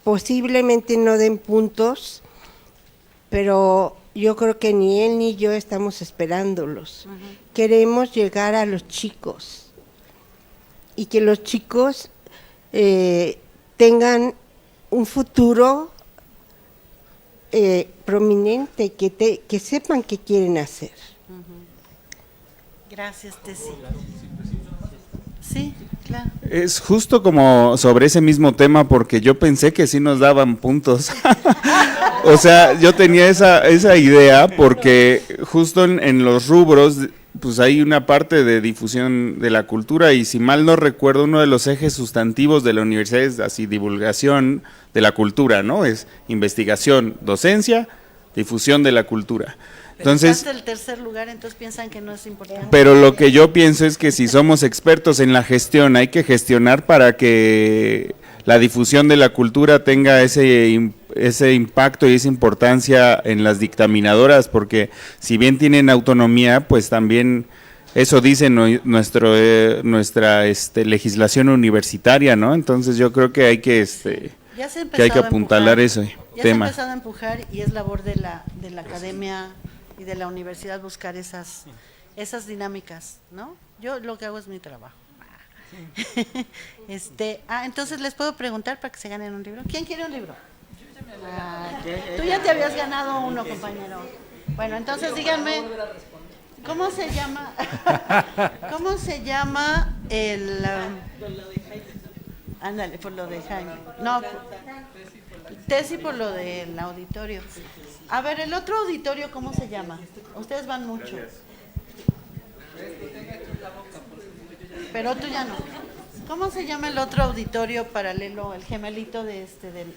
posiblemente no den puntos, pero yo creo que ni él ni yo estamos esperándolos. Queremos llegar a los chicos y que los chicos tengan un futuro prominente, que sepan qué quieren hacer. Gracias, Tessy. Sí, claro. Es justo como sobre ese mismo tema, porque yo pensé que sí nos daban puntos. O sea, yo tenía esa idea porque justo en los rubros pues hay una parte de difusión de la cultura y si mal no recuerdo uno de los ejes sustantivos de la universidad es así divulgación de la cultura, ¿no? Es investigación, docencia, difusión de la cultura. Entonces, Estás en el tercer lugar, entonces piensan que no es importante. pero lo que yo pienso es que si somos expertos en la gestión, hay que gestionar para que la difusión de la cultura tenga ese impacto y esa importancia en las dictaminadoras, porque si bien tienen autonomía, pues también eso dice nuestra legislación universitaria, ¿no? Entonces yo creo que hay que Ya se ha que hay que empezado a apuntalar empujar. ese Ya tema. se ha empezado a empujar y es labor de la academia y de la universidad buscar esas dinámicas, ¿no? Yo lo que hago es mi trabajo. Entonces les puedo preguntar para que se ganen un libro. ¿Quién quiere un libro? Tú ya te habías ganado uno, compañero. Bueno, entonces díganme, ¿cómo se llama? ¿Cómo se llama el? Ándale, por lo de Jaime. No, Tessy por lo del auditorio. A ver, el otro auditorio, ¿cómo se llama? Ustedes van mucho. Pero tú ya no. ¿Cómo se llama el otro auditorio paralelo, el gemelito del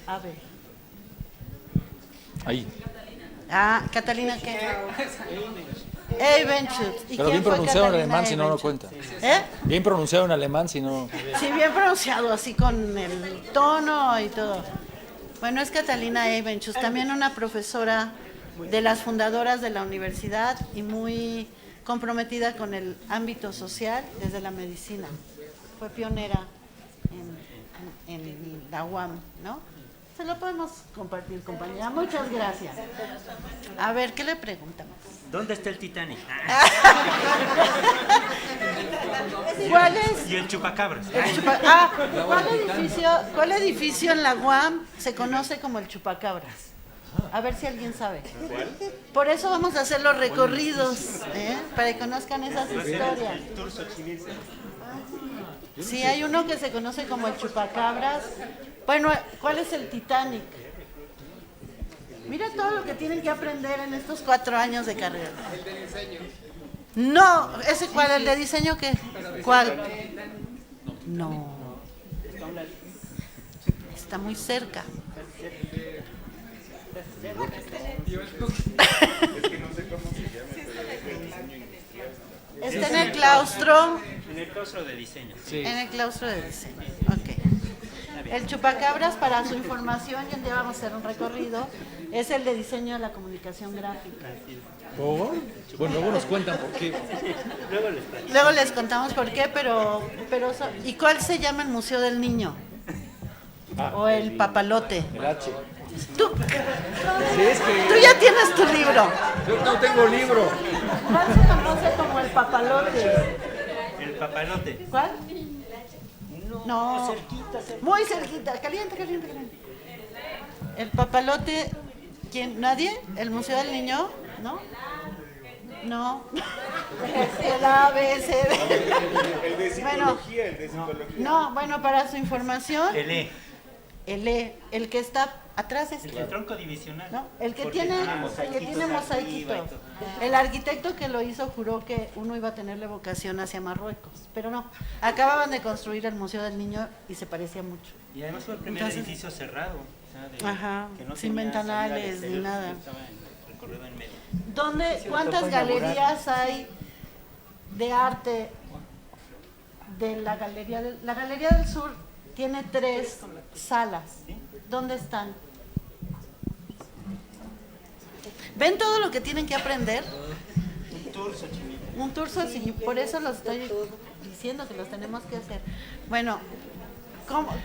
AVE? Ahí. Catalina, ¿qué? Evenchut. Pero bien pronunciado en alemán, si no, no cuenta. Bien pronunciado en alemán, si no... Sí, bien pronunciado, así con el tono y todo. Bueno, es Catalina Evenchus, también una profesora de las fundadoras de la universidad y muy comprometida con el ámbito social desde la medicina. Fue pionera en la UAM, ¿no? Se lo podemos compartir, compañera. Muchas gracias. A ver, ¿qué le preguntamos? ¿Dónde está el Titanic? ¿Cuál es? Y el chupacabras. ¿Cuál edificio en la UAM se conoce como el Chupacabras? A ver si alguien sabe. Por eso vamos a hacer los recorridos, para que conozcan esas historias. Sí, hay uno que se conoce como el Chupacabras. Bueno, ¿cuál es el Titanic? Mira todo lo que tienen que aprender en estos 4 años de carrera. El de diseño. No, ¿ese cuál? ¿El de diseño qué? ¿Cuál? No. Está muy cerca. Es que no sé cómo se llama, pero el diseño en Está en el claustro. En el claustro de diseño. Sí. En el claustro de diseño. Ok. El chupacabras, para su información, y un día vamos a hacer un recorrido, es el de diseño de la comunicación gráfica. ¿Por? Bueno, luego nos cuentan por qué. Luego les contamos por qué, ¿y cuál se llama el Museo del Niño? O el papalote. El H. Tú, Sí, es que tú ya tienes tu libro. yo no tengo libro. ¿Cuál se conoce como el papalote? El papalote. ¿Cuál? No, Cerquita. muy cerquita. Caliente. El papalote, ¿quién? ¿Nadie? ¿El Museo del Niño? ¿No? No. El ABC. El de psicología, el de psicología. No, bueno, para su información, El E. el que está atrás es El tronco divisional. ¿no? El que Porque tiene mosaiquitos mosaiquitos. arriba y todo. El arquitecto que lo hizo juró que uno iba a tenerle vocación hacia Marruecos, pero no. Acababan de construir el Museo del Niño y se parecía mucho. Y además fue el primer Entonces- edificio cerrado. O sea, Ajá, que no sin tenía ventanales salida al ni exterior, nada. estaba en el recorrido en medio. ¿Cuántas tocó inaugurar. galerías hay de arte de la Galería del Sur tiene 3 salas. ¿Dónde están? ¿Ven todo lo que tienen que aprender? Un tour Xochimilco, por eso los estoy diciendo que los tenemos que hacer. Bueno,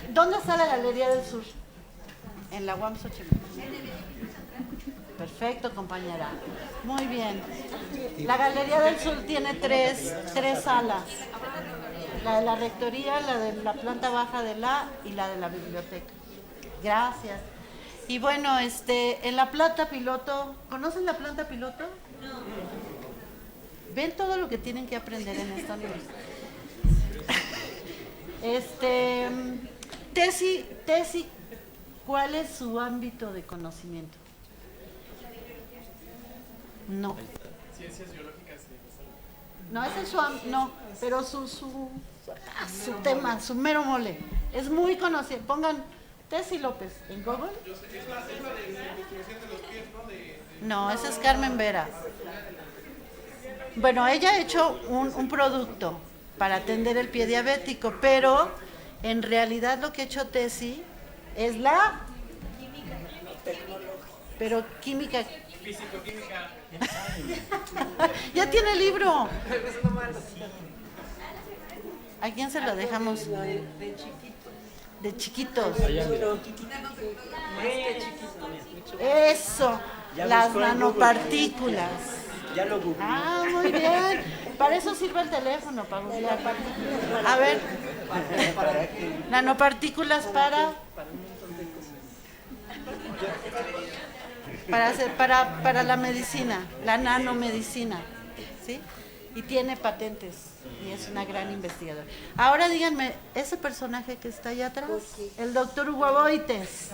¿dónde está la Galería del Sur? En la UAM Xochimilco. Perfecto, compañera. Muy bien. La Galería del Sur tiene tres salas. La de la rectoría, la de la planta baja de la y la de la biblioteca. Gracias. Y bueno, en la planta piloto, ¿conocen la planta piloto? No. Ven todo lo que tienen que aprender en esta universidad. Tesi, ¿cuál es su ámbito de conocimiento? No. Ciencias biológicas de la salud. No, ese es no, pero su tema, su mero mole. Es muy conocido. Pongan Tesi López en Google. No, esa es Carmen Vera. Bueno, ella ha hecho un producto para atender el pie diabético, pero en realidad lo que ha hecho Tesi es la pero química. Físico-química. Ya tiene libro. ¿A quién se lo dejamos? De chiquitos. Eso, las nanopartículas. Ya lo googleé. Ah, muy bien. Para eso sirve el teléfono, para googlear partículas. A ver, nanopartículas para la medicina, la nanomedicina, ¿sí? Y tiene patentes y es una gran investigadora. Ahora díganme, ese personaje que está allá atrás, el doctor Hugo Boites.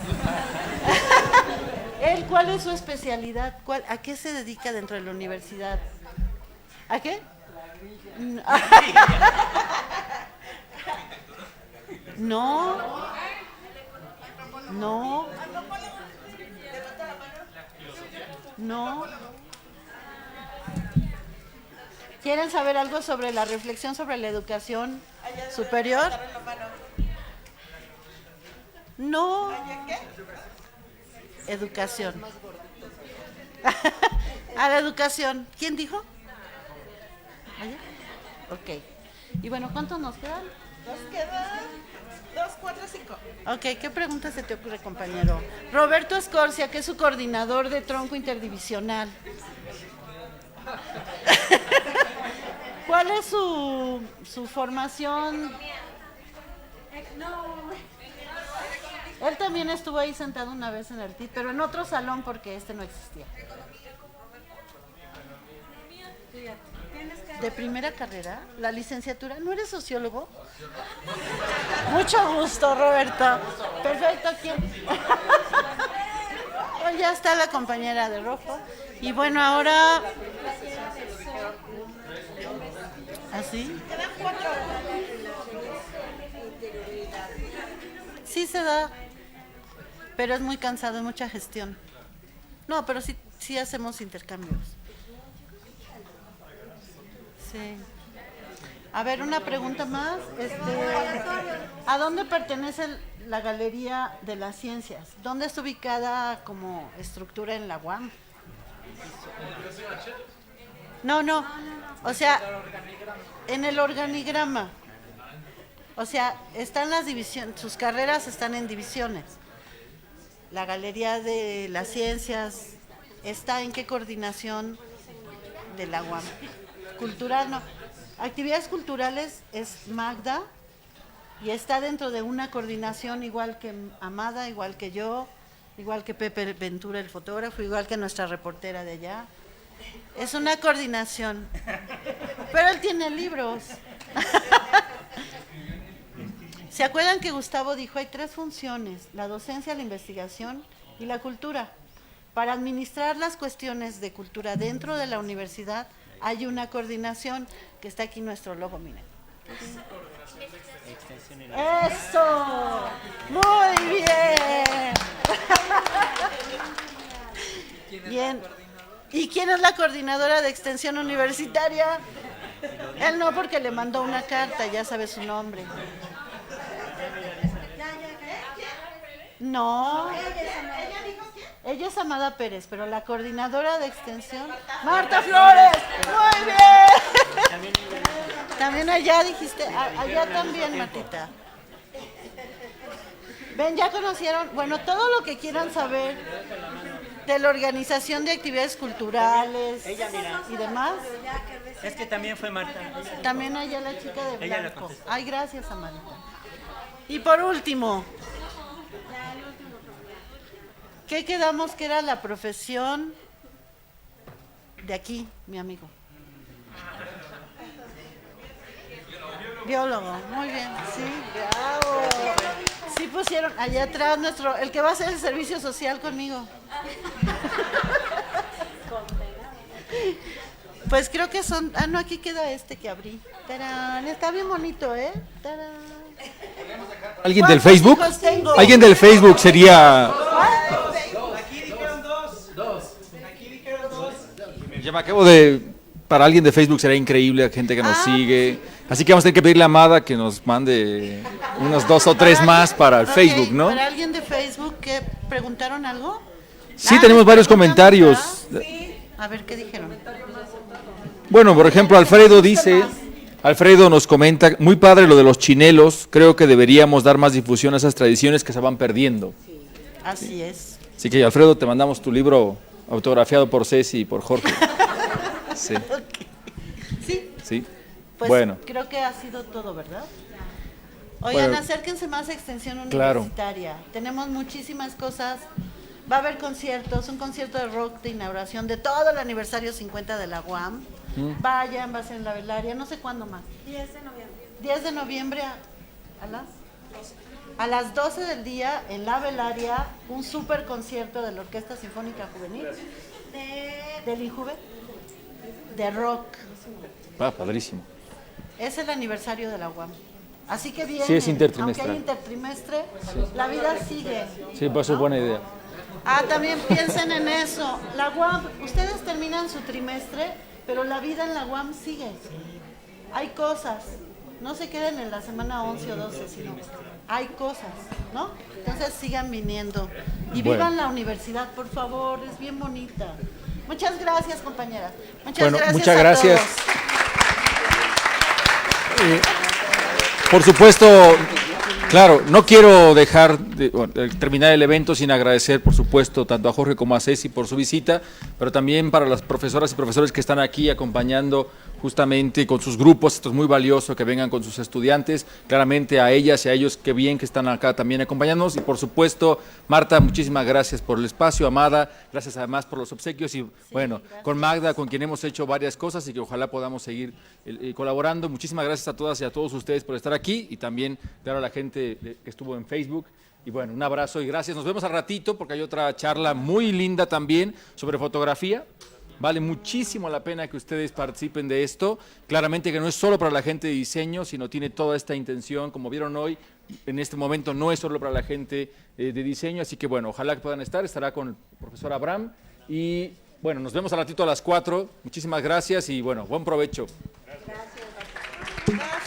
¿Él cuál es su especialidad? ¿A qué se dedica dentro de la universidad? ¿A qué? No. No. No. ¿Quieren saber algo sobre la reflexión sobre la educación superior? No. Educación. A la educación. ¿Quién dijo? ¿Allá? Ok. Y bueno, ¿cuántos nos quedan? Nos quedan 2, 4, 5. Ok, ¿qué pregunta se te ocurre, compañero? Roberto Escorcia, que es su coordinador de tronco interdivisional. ¿Cuál es su formación? Él también estuvo ahí sentado una vez en el TIT, pero en otro salón porque no existía. ¿De primera carrera? ¿La licenciatura? ¿No eres sociólogo? Mucho gusto, Roberto. Perfecto, ¿quién? Oh, ya está la compañera de rojo. Y bueno, ahora... ¿Así? Sí se da, pero es muy cansado, es mucha gestión. No, pero sí hacemos intercambios. Sí. A ver, una pregunta más. ¿A dónde pertenece la Galería de las Ciencias? ¿Dónde está ubicada como estructura en la UAM? No. O sea, en el organigrama. O sea, están las divisiones, sus carreras están en divisiones. La Galería de las Ciencias está en qué coordinación de la UAM. Cultural, no. Actividades culturales es Magda y está dentro de una coordinación igual que Amada, igual que yo, igual que Pepe Ventura, el fotógrafo, igual que nuestra reportera de allá. Es una coordinación. Pero él tiene libros. ¿Se acuerdan que Gustavo dijo hay 3 funciones? La docencia, la investigación y la cultura. Para administrar las cuestiones de cultura dentro de la universidad hay una coordinación que está aquí nuestro logo, miren. ¡Eso! ¡Muy bien! Bien. ¿Y quién es la coordinadora de extensión universitaria? Él no, porque le mandó una carta, ya sabe su nombre. No. Ella es Amada Pérez, pero la coordinadora de extensión, Marta Flores. Muy bien. También allá dijiste, allá también, Martita. Ven, ya conocieron, bueno, todo lo que quieran saber de la organización de actividades culturales y demás. Es que también fue Marta. También allá la chica de blanco. Ay, gracias, Amanda. Y por último, ¿qué quedamos que era la profesión de aquí, mi amigo? Biólogo, muy bien, sí, bravo. Sí pusieron allá atrás el que va a hacer el servicio social conmigo. Pues creo que son, no, aquí queda este que abrí. ¡Tarán! Está bien bonito, ¿eh? ¡Tarán! ¿Alguien del Facebook? ¿Alguien del Facebook sería...? Aquí dijeron dos. Ya me acabo de... Para alguien de Facebook sería increíble, la gente que nos sigue. Así que vamos a tener que pedirle a Amada que nos mande unos 2 o 3 más para el Facebook, ¿no? ¿Para alguien de Facebook que preguntaron algo? Sí, tenemos varios comentarios. Sí. A ver, ¿qué dijeron? Bueno, por ejemplo, Alfredo nos comenta, muy padre lo de los chinelos, creo que deberíamos dar más difusión a esas tradiciones que se van perdiendo. Sí, así es. Así que, Alfredo, te mandamos tu libro autografiado por Ceci y por Jorge. Sí. Sí. Sí. Pues bueno. Creo que ha sido todo, ¿verdad? Oigan, acérquense más a Extensión Universitaria. Claro. Tenemos muchísimas cosas. Va a haber conciertos, un concierto de rock de inauguración de todo el aniversario 50 de la UAM. Vayan, va a ser en la Velaria, no sé cuándo más. 10 de noviembre. 10 de noviembre a las 12 del día en la Velaria, un super concierto de la Orquesta Sinfónica Juvenil. Del INJUVE. De rock. Padrísimo. Es el aniversario de la UAM. Así que bien, sí, es intertrimestral. Aunque hay intertrimestre, la vida sigue. Sí, pues es buena idea. También piensen en eso. La UAM, ustedes terminan su trimestre, pero la vida en la UAM sigue. Hay cosas. No se queden en la semana 11 o 12, sino hay cosas, ¿no? Entonces sigan viniendo. Y vivan la universidad, por favor, es bien bonita. Muchas gracias, compañeras. Muchas gracias. Por supuesto, claro, no quiero dejar de terminar el evento sin agradecer, por supuesto, tanto a Jorge como a Ceci por su visita, pero también para las profesoras y profesores que están aquí acompañando justamente con sus grupos. Esto es muy valioso, que vengan con sus estudiantes, claramente a ellas y a ellos, qué bien que están acá también acompañándonos. Y por supuesto, Marta, muchísimas gracias por el espacio. Amada, gracias además por los obsequios. Y bueno, con Magda, con quien hemos hecho varias cosas y que ojalá podamos seguir colaborando. Muchísimas gracias a todas y a todos ustedes por estar aquí y también dar a la gente que estuvo en Facebook. Y bueno, un abrazo y gracias. Nos vemos al ratito porque hay otra charla muy linda también sobre fotografía. Vale muchísimo la pena que ustedes participen de esto. Claramente que no es solo para la gente de diseño, sino tiene toda esta intención. Como vieron hoy, en este momento no es solo para la gente de diseño. Así que bueno, ojalá que puedan estar. Estará con el profesor Abraham. Y bueno, nos vemos al ratito a las 4. Muchísimas gracias y bueno, buen provecho. Gracias. Gracias.